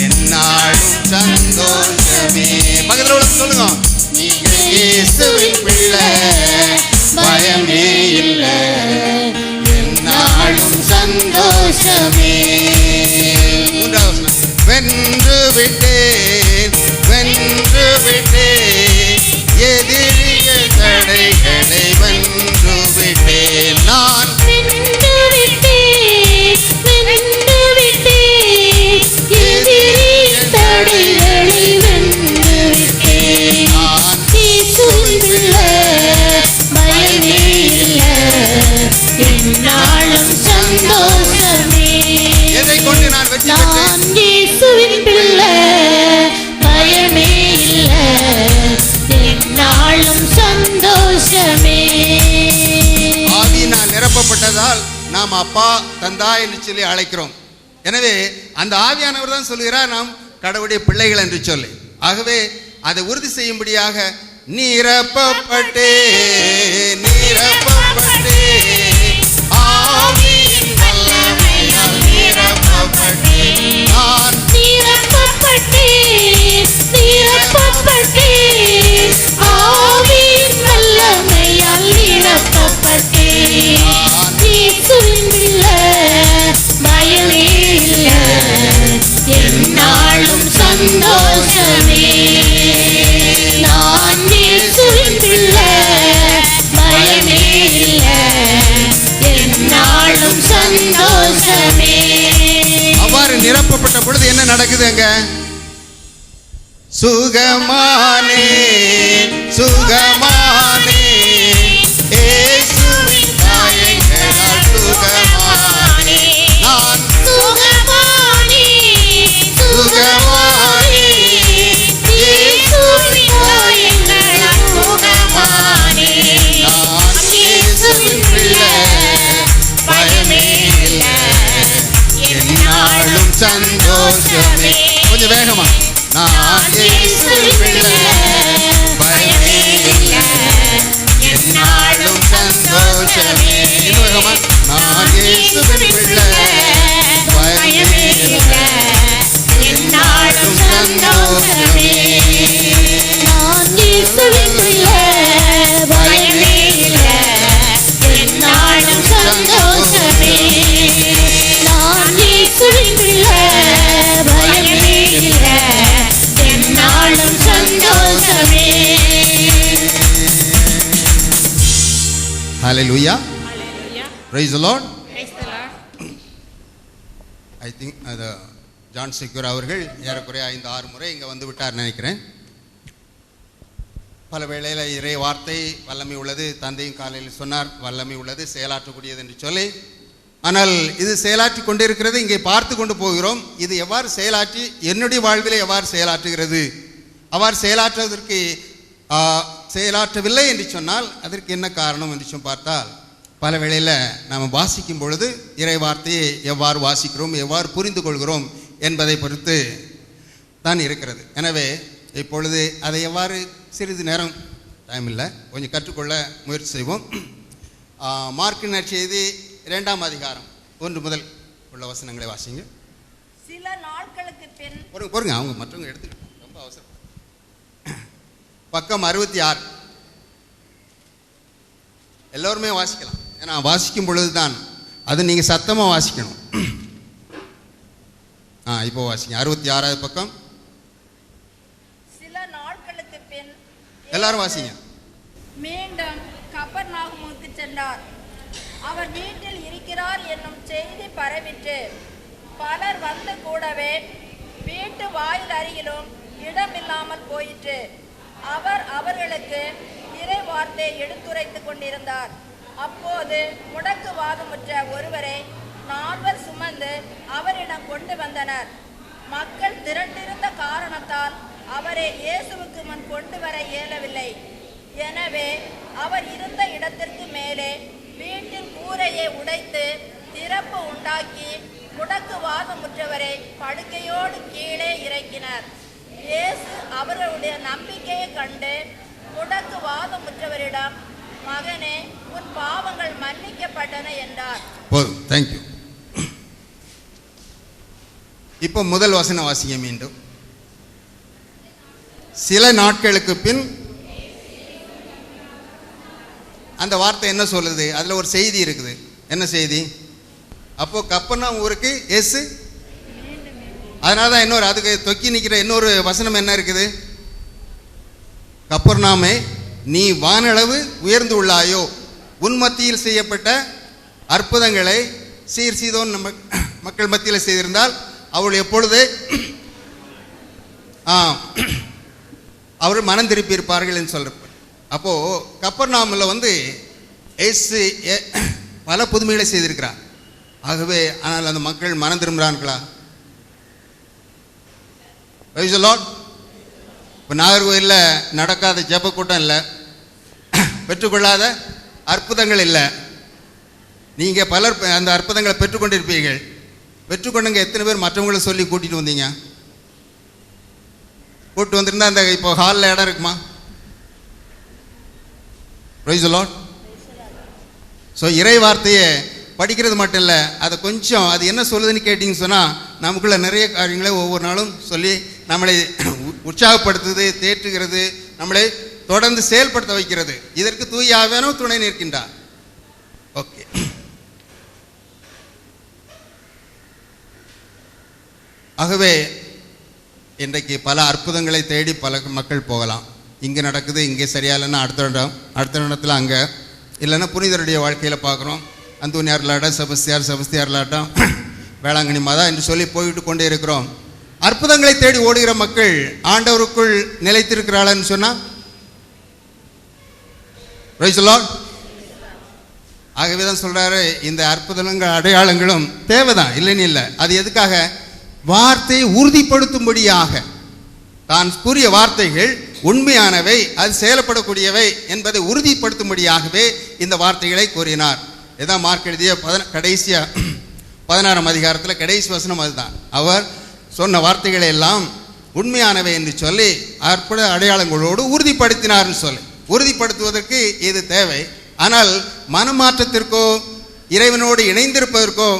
என்னாலும் சந்தோஷமே. பக்கத்தில் உள்ள சொல்லுங்க, நீங்கள் இயேசுவின் பிள்ளை, பயமே இல்லை, என்னாலும் சந்தோஷமே. வென்று விட்டேன் எதிரிகள் தடைகளை வென்று விட்டேன். நான் வென்று விட்டேன் எதிரியின் தடைகளை வென்று விட்டேன். நான் இயேசுவின் பிள்ளை, பயமே இல்லை, என்னாலும் சந்தோஷமே. எதை கொண்டு நான் வெற்றி பெற்றேன்? நான் இயேசுவின் பிள்ளை, பயமே இல்லை, என்னாலும் சந்தோஷமே. ஆவியினால் நிரப்பப்பட்டதால் நாம் அப்பா தந்தா என்று சொல்லி அழைக்கிறோம். எனவே அந்த ஆவியானவர் தான் சொல்கிறார் நாம் கடவுளுடைய பிள்ளைகள் என்று சொல்லி. ஆகவே அதை உறுதி செய்யும்படியாக நிரப்பப்பட்டே ஆவியின் வல்லமையால் நிரப்பப்பட்டே. நான் நிரப்பப்பட்டேன் ஆவியின் வல்லமையால் நிரப்பப்பட்டேன். இயேசுவின் பிள்ளை, பயமே இல்லை, என்னாலும் சந்தோஷமே. நான் இயேசுவின் பிள்ளை, பயமே இல்லை, என்னாலும் சந்தோஷமே. அவ்வாறு நிரப்பப்பட்ட பொழுது என்ன நடக்குதுங்க? சுகமானே இயேசுவின் காயங்களால் சுகமானே. நான் சுகமானே இயேசுவின் காயங்களால் சுகமானே. நான் இயேசுவின் பிள்ளை, பயமே இல்லை, என்னாலும் சந்தோஷமே. கொஞ்சம் வேகமா. நான் இயேசுவின் பிள்ளை, பயமே இல்லை, என்னாலும் சந்தோஷமே. இன்னும் வேகமா. நான் இயேசுவின் பிள்ளை, பயமே இல்லை, என்னாலும் சந்தோஷமே. நான் இயேசுவின் பிள்ளை, பயமே இல்லை, என்னாலும் சந்தோஷமே. நான் இயேசுவின் பிள்ளை, பயமே இல்லை, என்னாலும் சந்தோஷமே. Hallelujah. Praise the Lord. I think John secure அவர்கள் ஏறக்குறைய 5-6 முறை இங்கே வந்து விட்டார் நினைக்கிறேன். பல வேளையில் இறை வார்த்தை வல்லமை உள்ளது, தந்தையும் காலையில் சொன்னார் வல்லமை உள்ளது, செயலாற்றக்கூடியது என்று சொல்லி. ஆனால் இது செயலாற்றி கொண்டிருக்கிறது, இங்கே பார்த்து கொண்டு போகிறோம். இது எவ்வாறு செயலாற்றி என்னுடைய வாழ்வில் எவ்வாறு செயலாற்றுகிறது, அவ்வாறு செயலாற்றுவதற்கு செயலாற்றவில்லை என்று சொன்னால் அதற்கு என்ன காரணம் என்று பார்த்தால், பல வேளையில் நாம் வாசிக்கும் பொழுது இறை வார்த்தையை எவ்வாறு வாசிக்கிறோம், எவ்வாறு புரிந்து கொள்கிறோம் என்பதை பொறுத்து தான் இருக்கிறது. எனவே இப்பொழுது அதை எவ்வாறு சிறிது நேரம், டைம் இல்லை, கொஞ்சம் கற்றுக்கொள்ள முயற்சி செய்வோம். மார்க்கு நற்செய்தி 2ஆம் அதிகாரம் 1 முதல் உள்ள வசனங்களை வாசிங்க. சில நாட்களுக்கு பின் பொறுங்க, அவங்க மற்றவங்க எடுத்துக்கிட்டு ரொம்ப அவசரம். பக்கம் 66. எல்லோருமே வாசிக்கலாம், ஏன்னா வாசிக்கும் பொழுது தான் அது நீங்கள் சத்தமாக வாசிக்கணும். இப்போ வாசிங்க. 66வது பக்கம். சில நாட்களுக்கு பின் எல்லாரும் வாசிங்க. மீண்டும் கப்பர்நாகுமுக்கு சென்றார். அவர் வீட்டில் இருக்கிறார் என்னும் செய்தி பரவிற்று. பலர் வந்து கூடவே வீட்டு வாயில் அருகிலும் இடமில்லாமல் போயிற்று. அவர் அவர்களுக்கு இறை வார்த்தை எடுத்துரைத்துக் கொண்டிருந்தார். அப்போது முடக்குவாதமுற்ற ஒருவரை 4 சுமந்து அவரிடம் கொண்டு வந்தனர். மக்கள் திரண்டிருந்த காரணத்தால் அவரை இயேசுவுக்கு முன் கொண்டு வர இயலவில்லை. எனவே அவர் இருந்த இடத்திற்கு மேலே வீட்டின் கூரையை உடைத்து திறப்பு உண்டாக்கி முடக்குவாதமுற்றவரை படுக்கையோடு கீழே இறக்கினர். இயேசு அவர்களுடைய நம்பிக்கையை கண்டு முடக்குவாதமுற்றவரிடம், மகனே, உன் பாவங்கள் மன்னிக்கப்பட்டன என்றார். போதும், தேங்க்யூ. இப்போ முதல் வசனம் வாசிங்க மீண்டும். சில நாட்களுக்கு பின். அந்த வார்த்தை என்ன சொல்லுது? அதில் ஒரு செய்தி இருக்குது. என்ன செய்தி? அப்போ கப்பர்நாம் ஊருக்கு இயேசு, அதனால தான் இன்னொரு அதுக்கு தொக்கி நிற்கிற இன்னொரு வசனம் என்ன இருக்குது? கப்பர்நாமே, நீ வானளவு உயர்ந்து உள்ளாயோ, உன் மத்தியில் செய்யப்பட்ட அற்புதங்களை சீர் சீதோன் நம்ம மக்கள் மத்தியில் செய்திருந்தால் அவள் எப்பொழுது அவர்கள் மனம் திருப்பி இருப்பார்கள் என்று சொல்ற. அப்போது கப்பர்நாமில் வந்து இயேசு பல புதுமைகளை செய்திருக்கிறார். ஆகவே ஆனால் அந்த மக்கள் மனம் திரும்புகிறார்களா? இப்போ நாகர்கோயிலில் நடக்காத ஜெப கூட்டம் இல்லை, பெற்றுக்கொள்ளாத அற்புதங்கள் இல்லை. நீங்கள் பலர் அந்த அற்புதங்களை பெற்றுக்கொண்டிருப்பீர்கள். பெற்றுக்கொண்டுங்க எத்தனை பேர் மற்றவங்களை சொல்லி கூட்டிகிட்டு வந்தீங்க? கூப்பிட்டு வந்திருந்தா அந்த இப்போ ஹாலில் இடம் இருக்குமா? Price the Lord. ஸோ இறை வார்த்தையை படிக்கிறது மட்டும் இல்லை, அதை கொஞ்சம் அது என்ன சொல்லுதுன்னு கேட்டிங்கன்னு சொன்னால் நமக்குள்ள நிறைய காரியங்களை ஒவ்வொரு நாளும் சொல்லி நம்மளை உற்சாகப்படுத்துது, தேற்றுகிறது, நம்மளை தொடர்ந்து செயல்படுத்த வைக்கிறது. இதற்கு தூய ஆவியானவர் துணை நிற்கின்றார். ஓகே, ஆகவே இன்றைக்கு பல அற்புதங்களை தேடி பல மக்கள் போகலாம். இங்கே நடக்குது, இங்கே சரியாகலைன்னா அடுத்த இடத்துல அங்கே, இல்லைன்னா புனிதருடைய வாழ்க்கையில் பார்க்குறோம். அந்தோனியார்லாட்டம், செபஸ்தியார்லாட்டம், வேளாங்கண்ணி மாதா என்று சொல்லி போய்விட்டு கொண்டே இருக்கிறோம். அற்புதங்களை தேடி ஓடுகிற மக்கள் ஆண்டவருக்குள் நிலைத்திருக்கிறாள்னு சொன்னால் பிரைஸ் தி லார்ட். ஆகவே தான் சொல்கிறாரு, இந்த அற்புதங்கள் அடையாளங்களும் தேவைதான், இல்லைன்னு இல்லை. அது எதுக்காக? வார்த்தையை உறுதிப்படுத்தும்படியாக. தான் கூறிய வார்த்தைகள் உண்மையானவை, அது செயல்படக்கூடியவை என்பதை உறுதிப்படுத்தும்படியாகவே இந்த வார்த்தைகளை கூறினார். இதான் மார்க் எழுதிய கடைசியா 16ஆம் அதிகாரத்தில் கடைசி வசனம் அதுதான். அவர் சொன்ன வார்த்தைகளை எல்லாம் உண்மையானவை என்று சொல்லி அற்புத அடையாளங்களோடு உறுதிப்படுத்தினார்னு சொல்லி. உறுதிப்படுத்துவதற்கு இது தேவை. ஆனால் மனமாற்றத்திற்கோ இறைவனோடு இணைந்திருப்பதற்கோ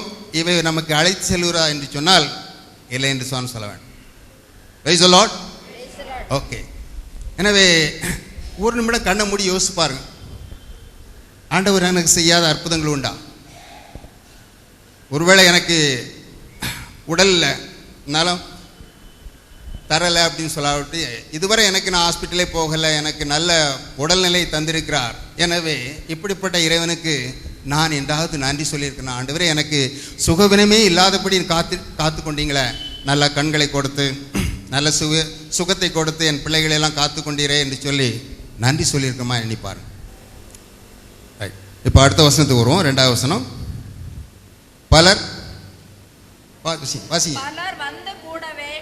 இவை நமக்கு அழைத்து செல்கிறா என்று சொன்னால் இல்லை என்று சொல்ல வேண்டும். Price the Lord. ஓகே, எனவே ஒரு நிமிடம் கண்ணை மூடி யோசிச்சு பாருங்க. ஆண்டவர் எனக்கு செய்யாத அற்புதங்கள் உண்டா? ஒருவேளை எனக்கு உடலில் நலம் தரலை அப்படின்னு சொல்லாவிட்டு, இதுவரை எனக்கு நான் ஹாஸ்பிட்டலே போகலை, எனக்கு நல்ல உடல்நிலை தந்திருக்கிறார். எனவே இப்படிப்பட்ட இறைவனுக்கு நான் என்றாவது நன்றி சொல்லியிருக்கேன். ஆண்டவரே, எனக்கு சுகவினமே இல்லாதபடி காத்து கொண்டீங்களே, நல்ல கண்களை கொடுத்து நல்ல சுகத்தை கொடுத்து என் பிள்ளைகளெல்லாம் காத்து கொண்டீரே என்று சொல்லி நன்றி சொல்லியிருக்கோமா எண்ணிப்பார். இப்போ அடுத்த வசனத்துக்கு வருவோம். 2வது வசனம். பலர் பலர் வந்து கூடவே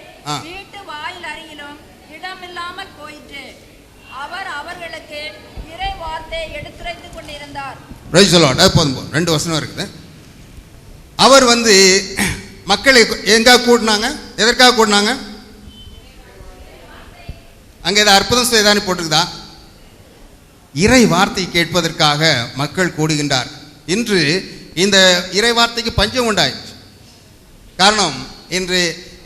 வீட்டு வாயில் அருகிலும் இடமில்லாமல் போயிற்று. அவர் அவர்களுக்கு இறை வார்த்தை எடுத்துரைத்துக் கொண்டிருந்தார். Price the Lord. அது போதும், 2 வசனம் இருக்குது. அவர் வந்து மக்களை எங்க கூட்டினாங்க? எதற்காக கூட்டினாங்க? அங்கே ஏதாவது அற்புதம் செய்தான்னு போட்டிருக்குதா? இறை வார்த்தை கேட்பதற்காக மக்கள் கூடுகின்றார். இன்று இந்த இறை வார்த்தைக்கு பஞ்சம் உண்டாயிற்று. காரணம், இன்று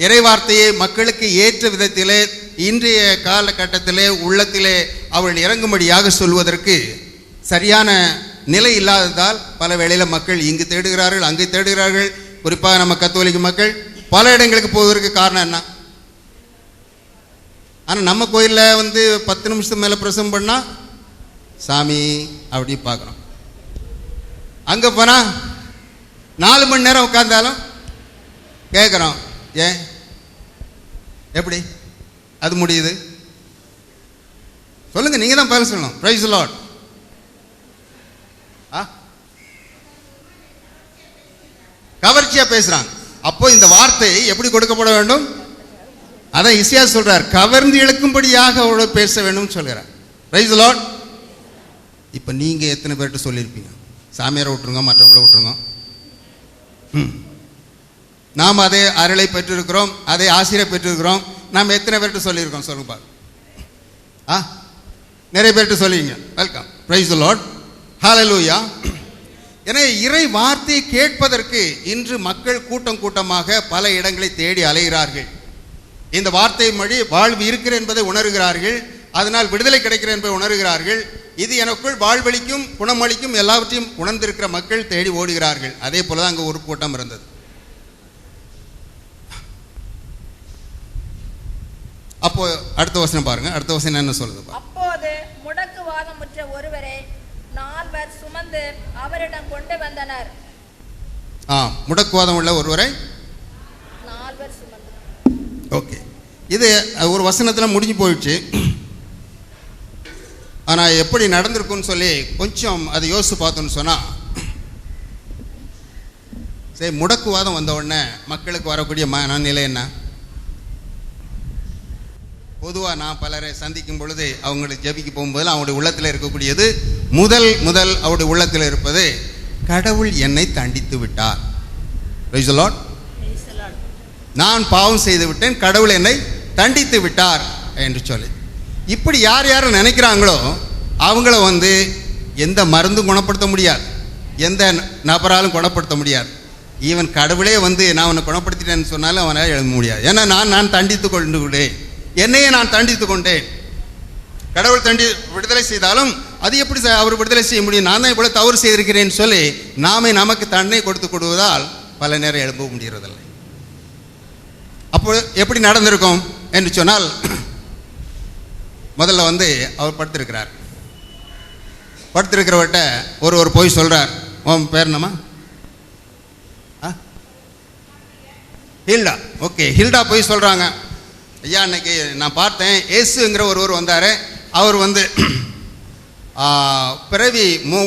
இறை வார்த்தையை மக்களுக்கு ஏற்ற விதத்திலே இன்றைய காலகட்டத்திலே உள்ளத்திலே அவர்கள் இறங்கும்படியாக சொல்வதற்கு சரியான நிலை இல்லாததால் பல வேளையில் மக்கள் இங்கு தேடுகிறார்கள், அங்கு தேடுகிறார்கள். குறிப்பாக நம்ம கத்தோலிக்க மக்கள் பல இடங்களுக்கு போவதற்கு காரணம் என்ன? ஆனால் நம்ம கோயிலில் வந்து 10 நிமிஷத்துக்கு மேலே பிரசவம் பண்ணால் சாமி அப்படி பார்க்குறோம். அங்கே போனால் 4 மணி நேரம் உட்கார்ந்தாலும் கேட்குறோம். ஏன் எப்படி அது முடியுது? சொல்லுங்க, நீங்க தான் பதில் சொல்லணும். Price the Lord. கவர்ச்சியா பேசுறாங்க. அப்போ இந்த வார்த்தை எப்படி கொடுக்கப்பட வேண்டும்? அதான் இசையா சொல்றார், கவர்ந்து இழுக்கும்படியாக அவரோட பேச வேண்டும் சொல்கிறார். Price the Lord. இப்போ நீங்க எத்தனை பேர்கிட்ட சொல்லியிருப்பீங்க? சாமியாரை விட்டுருங்க, மற்றவங்களை விட்டுருங்க. நாம் அதே அருளை பெற்றிருக்கிறோம், அதே ஆசிரியர் பெற்றிருக்கிறோம். நாம் எத்தனை பேர்கிட்ட சொல்லியிருக்கோம் சொல்லுங்க பாரு. நிறைய பேர்கிட்ட சொல்லிங்க. Welcome. Praise the Lord. Hallelujah. எனவே இறை வார்த்தையை கேட்பதற்கு இன்று மக்கள் கூட்டம் கூட்டமாக பல இடங்களை தேடி அலைகிறார்கள். இந்த வார்த்தை மொழி வாழ்வு இருக்கிற என்பதை உணர்கிறார்கள். அதனால் விடுதலை கிடைக்கிற என்பதை உணர்கிறார்கள். இது எனக்குள் வாழ்வளிக்கும், குணமளிக்கும், எல்லாவற்றையும் உணர்ந்திருக்கிற மக்கள் தேடி ஓடுகிறார்கள். அதே போலதான் அங்கே ஒரு கூட்டம் இருந்தது. அப்போ அடுத்த வசனம் பாருங்க. அடுத்த வசனம் என்ன சொல்லுது? அப்போது முடக்குவாதமுற்ற ஒருவரை 4 சுமந்து அவரிடம் கொண்டு வந்தனர். முடக்குவாதம் உள்ள ஒருவரை 4 சுமந்து. ஓகே, இது ஒரு வசனத்தில் முடிஞ்சு போயிடுச்சு. ஆனால் எப்படி நடந்திருக்குன்னு சொல்லி கொஞ்சம் அதை யோசித்து பார்த்தோன்னு சொன்னால், சரி, முடக்குவாதம் வந்த உடனே மக்களுக்கு வரக்கூடிய மனநிலை என்ன? பொதுவாக நான் பலரை சந்திக்கும் பொழுது அவங்களுக்கு ஜெபிக்க போகும்போது அவங்களுடைய உள்ளத்தில் இருக்கக்கூடியது முதல் அவருடைய உள்ளத்தில் இருப்பது, கடவுள் என்னை தண்டித்து விட்டார். Price the Lord. நான் பாவம் செய்து விட்டேன், கடவுள் என்னை தண்டித்து விட்டார் என்று சொல்லி. இப்படி யார் யாரும் நினைக்கிறாங்களோ அவங்கள வந்து எந்த மருந்தும் குணப்படுத்த முடியாது, எந்த நபராலும் குணப்படுத்த முடியாது. ஈவன் கடவுளே வந்து நான் அவனை குணப்படுத்திட்டேன்னு சொன்னாலும் அவனால் எழுத முடியாது. ஏன்னா நான் தண்டித்து கொண்டு விட்டேன், என்னையே நான் தண்டித்து கொண்டேன். கடவுள் விடுதலை செய்தாலும் அது எப்படி அவர் விடுதலை செய்ய முடியும்? நான் தான் இவ்வளோ தவறு செய்திருக்கிறேன்னு சொல்லி நாமே நமக்கு தண்டனை கொடுத்து கொடுவதால் பல நேரம் எழுப்ப முடியறதில்லை. அப்போ எப்படி நடந்திருக்கும் என்று சொன்னால், முதல்ல வந்து அவர் படுத்திருக்கிறார். படுத்திருக்கிறவர்கிட்ட ஒரு போய் சொல்றார். உன் பேர் என்னம்மா? ஹில்டா. ஓகே, ஹில்டா போய் சொல்றாங்க, ஐயா அன்னைக்கு நான் பார்த்தேன், ஏசுங்கிற ஒருவர் வந்தார். அவர் வந்து பிறவி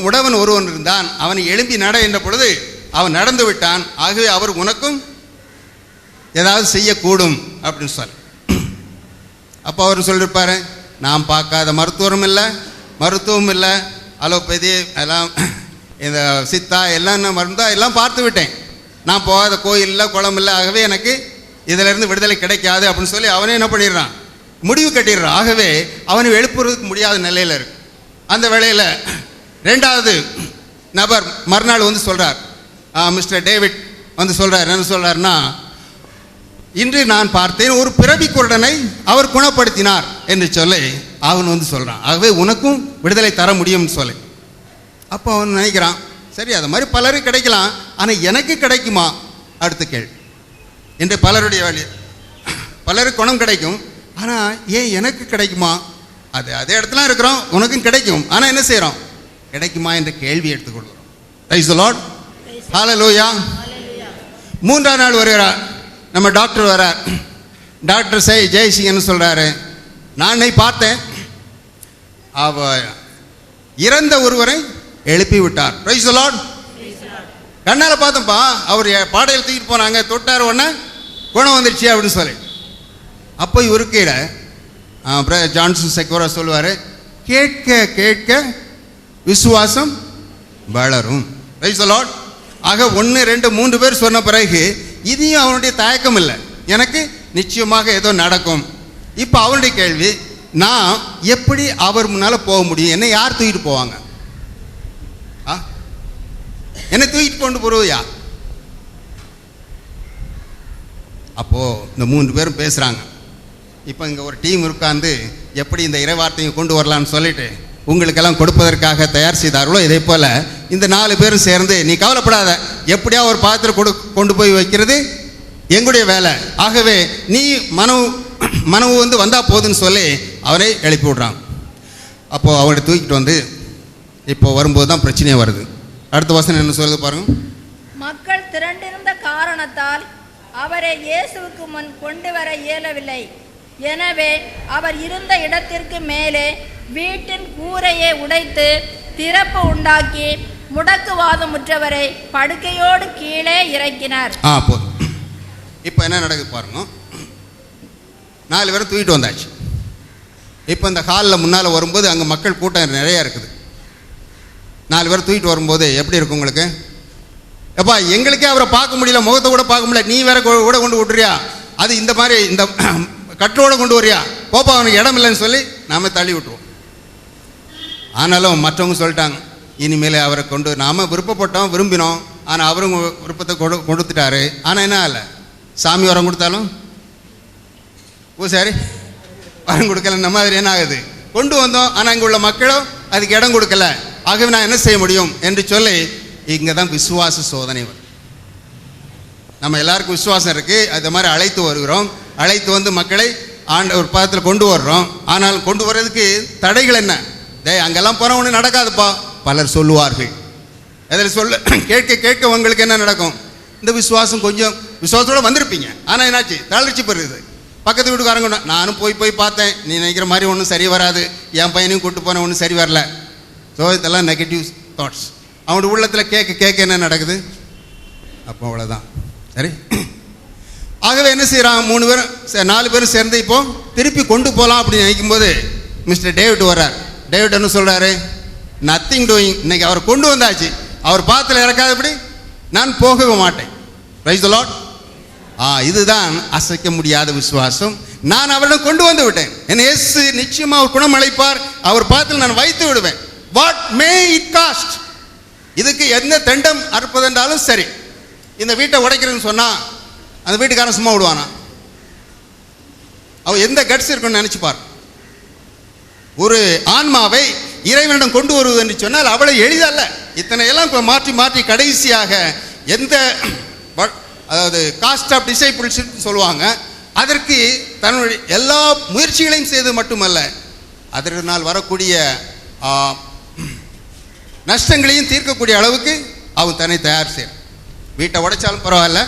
உடவன் ஒருவன் இருந்தான், அவனை எழும்பி நட என்ற பொழுது அவன் நடந்து விட்டான். ஆகவே அவர் உனக்கும் ஏதாவது செய்யக்கூடும் அப்படின்னு சொல்லி. அப்போ அவர் சொல்லியிருப்பாரு, நான் பார்க்காத மருத்துவம் இல்லை, அலோபதி எல்லாம், இந்த சித்தா எல்லாம் மருந்தா எல்லாம் பார்த்து விட்டேன், நான் போகாத கோயில் இல்லை, குளம் இல்லை, ஆகவே எனக்கு இதிலிருந்து விடுதலை கிடைக்காது அப்படின்னு சொல்லி அவனே என்ன பண்ணிடுறான், முடிவு கட்டிடுறான். ஆகவே அவனை எழுப்புறதுக்கு முடியாத நிலையில் இருக்கு. அந்த வேளையில் 2வது நபர் மறுநாள் வந்து சொல்கிறார், மிஸ்டர் டேவிட் வந்து சொல்கிறார். என்ன சொல்கிறாருன்னா, இன்று நான் பார்த்தேன், ஒரு பிறவி குருடனை அவர் குணப்படுத்தினார் என்று சொல்லி அவன் வந்து சொல்கிறான். ஆகவே உனக்கும் விடுதலை தர முடியும்னு சொல்லி. அப்போ அவன் நினைக்கிறான், சரி அது மாதிரி பலருக்கு கிடைக்கலாம், ஆனால் எனக்கு கிடைக்குமா? அடுத்த கேள்வி. இன்று பலருடைய வழி, பலருக்கு குணம் கிடைக்கும், ஆனால் ஏன் எனக்கு கிடைக்குமா? அதே இடத்துல இருக்கிறோம், உனக்கும் கிடைக்கும், ஆனால் என்ன செய்கிறோம், கிடைக்குமா என்ற கேள்வி எடுத்துக்கொள்கிறோம். Praise the Lord. ஹல்லேலூயா. 3ஆம் நாள் வருகிறார், நம்ம டாக்டர் வரார். டாக்டர் ஜெயசிங்கன்னு சொல்கிறாரு, நானே பார்த்தேன், அவ இறந்த ஒருவரை எழுப்பி விட்டார். Price the Lord. கண்ணால் பார்த்தப்பா, அவர் பாடையில் தூக்கிட்டு போனாங்க, தொட்டார், உடனே குணம் வந்துடுச்சு அப்படின்னு சொல்லி. அப்போ இவருக்கு ஜான்சன் செக்வரா சொல்லுவார், கேட்க கேட்க விசுவாசம் வளரும். Price the Lord. ஆக 1 2 3 பேர் சொன்ன பிறகு இதையும் அவனுடைய தயக்கம் இல்லை, எனக்கு நிச்சயமாக ஏதோ நடக்கும். இப்போ அவனுடைய கேள்வி, நான் எப்படி அவர் முன்னால் போக முடியும்? என்னை யார் தூக்கிட்டு போவாங்க? என்னை தூக்கிட்டு கொண்டு போறியா? அப்போது இந்த 3 பேரும் பேசுகிறாங்க. இப்போ இங்கே ஒரு டீம் உட்கார்ந்து எப்படி இந்த இறைவார்த்தையை கொண்டு வரலான்னு சொல்லிட்டு உங்களுக்கெல்லாம் கொடுப்பதற்காக தயார் செய்தார்களோ, இதே போல் இந்த 4 பேரும் சேர்ந்து, நீ கவலைப்படாத, எப்படியா ஒரு பாத்திரம் கொண்டு போய் வைக்கிறது எங்களுடைய வேலை, ஆகவே நீ மனவு வந்தால் போதுன்னு சொல்லி அவனை எழுப்பி விட்றான். அப்போது அவனை தூக்கிட்டு வந்து இப்போ வரும்போது தான் பிரச்சனையே வருது. அடுத்த வசனம் என்ன சொல்லுது பாருங்க. மக்கள் திரண்டிருந்த காரணத்தால் அவரை இயேசுவுக்கு முன் கொண்டு வர இயலவில்லை. எனவே அவர் இருந்த இடத்திற்கு மேலே வீட்டின் கூரையை உடைத்து திறப்பு உண்டாக்கி முடக்குவாதமுற்றவரை படுக்கையோடு கீழே இறக்கினார். போதும். இப்போ என்ன நடக்குது பாருங்க. 4 பேரும் தூக்கிட்டு வந்தாச்சு. இப்போ இந்த ஹாலில் முன்னால் வரும்போது அங்கே மக்கள் கூட்டம் நிறையா இருக்குது. 4 பேர் தூக்கிட்டு வரும்போது எப்படி இருக்கும் உங்களுக்கு? எப்பா, எங்களுக்கே அவரை பார்க்க முடியல, முகத்தை கூட பார்க்க முடியல, நீ வேற கூட கொண்டு விட்டுறியா? அது இந்த மாதிரி இந்த கட்டோட கொண்டு வரியா? போப்பா, அவனுக்கு இடம் இல்லைன்னு சொல்லி நாம் தள்ளி விட்டுருவோம். ஆனாலும் மற்றவங்க சொல்லிட்டாங்க, இனிமேல் அவரை கொண்டு நாம் விருப்பப்பட்டோம், விரும்பினோம், ஆனால் அவரும் விருப்பத்தை கொடுத்துட்டாரு. ஆனால் என்ன இல்லை, சாமி வரம் கொடுத்தாலும் சரி வரம் கொடுக்கல, இந்த மாதிரி என்ன ஆகுது, கொண்டு வந்தோம், ஆனால் இங்கே உள்ள மக்களும் அதுக்கு இடம் கொடுக்கல, ஆகவே நான் என்ன செய்ய முடியும் என்று சொல்லி இங்கே தான் விசுவாச சோதனை வரும். நம்ம எல்லாருக்கும் விசுவாசம் இருக்குது, அது மாதிரி அழைத்து வருகிறோம், அழைத்து வந்து மக்களை ஒரு பாதத்தில் கொண்டு வர்றோம். ஆனால் கொண்டு வர்றதுக்கு தடைகள் என்ன? அங்கெல்லாம் போகிற ஒன்று நடக்காதுப்பா பலர் சொல்லுவார்கள். அதில் கேட்க கேட்க உங்களுக்கு என்ன நடக்கும்? இந்த விசுவாசம் கொஞ்சம் விசுவாசத்தோடு வந்திருப்பீங்க, ஆனால் என்னாச்சு, தளர்ச்சி பெறுது. பக்கத்து வீட்டுக்காரங்க, நானும் போய் பார்த்தேன், நீ நினைக்கிற மாதிரி ஒன்றும் சரி வராது, என் பையனையும் கூப்பிட்டு போன ஒன்றும் சரி வரல. ஸோ இதெல்லாம் நெகட்டிவ் தாட்ஸ் அவனுடைய உள்ளத்தில் கேட்க கேட்க என்ன நடக்குது? அப்போ அவ்வளோதான். சரி, ஆகவே என்ன செய்கிறான், 4 பேரும் சேர்ந்து இப்போ திருப்பி கொண்டு போகலாம் அப்படின்னு நினைக்கும்போது மிஸ்டர் டேவிட் வர்றார். டேவிட் என்ன சொல்கிறாரு? Nothing doing. இன்னைக்கு அவர் கொண்டு வந்தாச்சு, அவர் பாத்தில் இறக்காதபடி நான் போகவே மாட்டேன். Price the Lord. இதுதான் அசைக்க முடியாத விசுவாசம். நான் அவரிடம் கொண்டு வந்து விட்டேன், என் இயேசு நிச்சயமாக அவர் குணம் அளிப்பார், அவர் பாத்தில் நான் வைத்து விடுவேன். What May it cost. இதுக்கு எந்த தண்டம் அறுப்பதென்றாலும் சரி. இந்த வீட்டை உடைக்கிறேன்னு சொன்னால் அந்த வீட்டுக்காரன் சும்மா விடுவானா? அவன் எந்த கட்ஸ் இருக்குன்னு நினைச்சுப்பார். ஒரு ஆன்மாவை இறைவனிடம் கொண்டு வருவது என்று சொன்னால் அவ்வளவு எளிதல்ல. இத்தனை எல்லாம் மாற்றி மாற்றி கடைசியாக எந்த, அதாவது காஸ்ட் ஆஃப் டிசைபிள்ஷிப் சொல்லுவாங்க, அதற்கு தன்னுடைய எல்லா முயற்சிகளையும் செய்து மட்டுமல்ல, அதனால் வரக்கூடிய நஷ்டங்களையும் தீர்க்கக்கூடிய அளவுக்கு அவன் தன்னை தயார் செய்ய. வீட்டை உடைச்சாலும் பரவாயில்ல,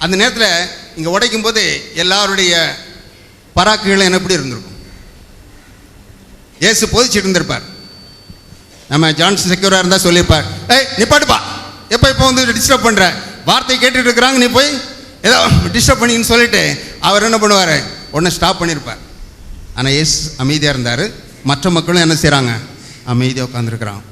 அந்த நேரத்தில் இங்கே உடைக்கும் போது எல்லாருடைய பராக்குகளும் எப்படி இருந்திருக்கும்? இயேசு போதிச்சுட்டு இருந்திருப்பார். நம்ம ஜான்சன் செக்யூராக இருந்தால் சொல்லியிருப்பார், நிப்பாட்டுப்பா, எப்போ வந்து டிஸ்டர்ப் பண்ணுற, வார்த்தை கேட்டுட்டு இருக்கிறாங்க, நீ போய் ஏதோ டிஸ்டர்ப் பண்ணின்னு சொல்லிட்டு அவர் என்ன பண்ணுவார், உடனே ஸ்டாப் பண்ணியிருப்பார். ஆனால் இயேசு அமைதியாக இருந்தார். மற்ற மக்களும் என்ன செய்கிறாங்க, அமைதியாக உட்காந்துருக்குறான்.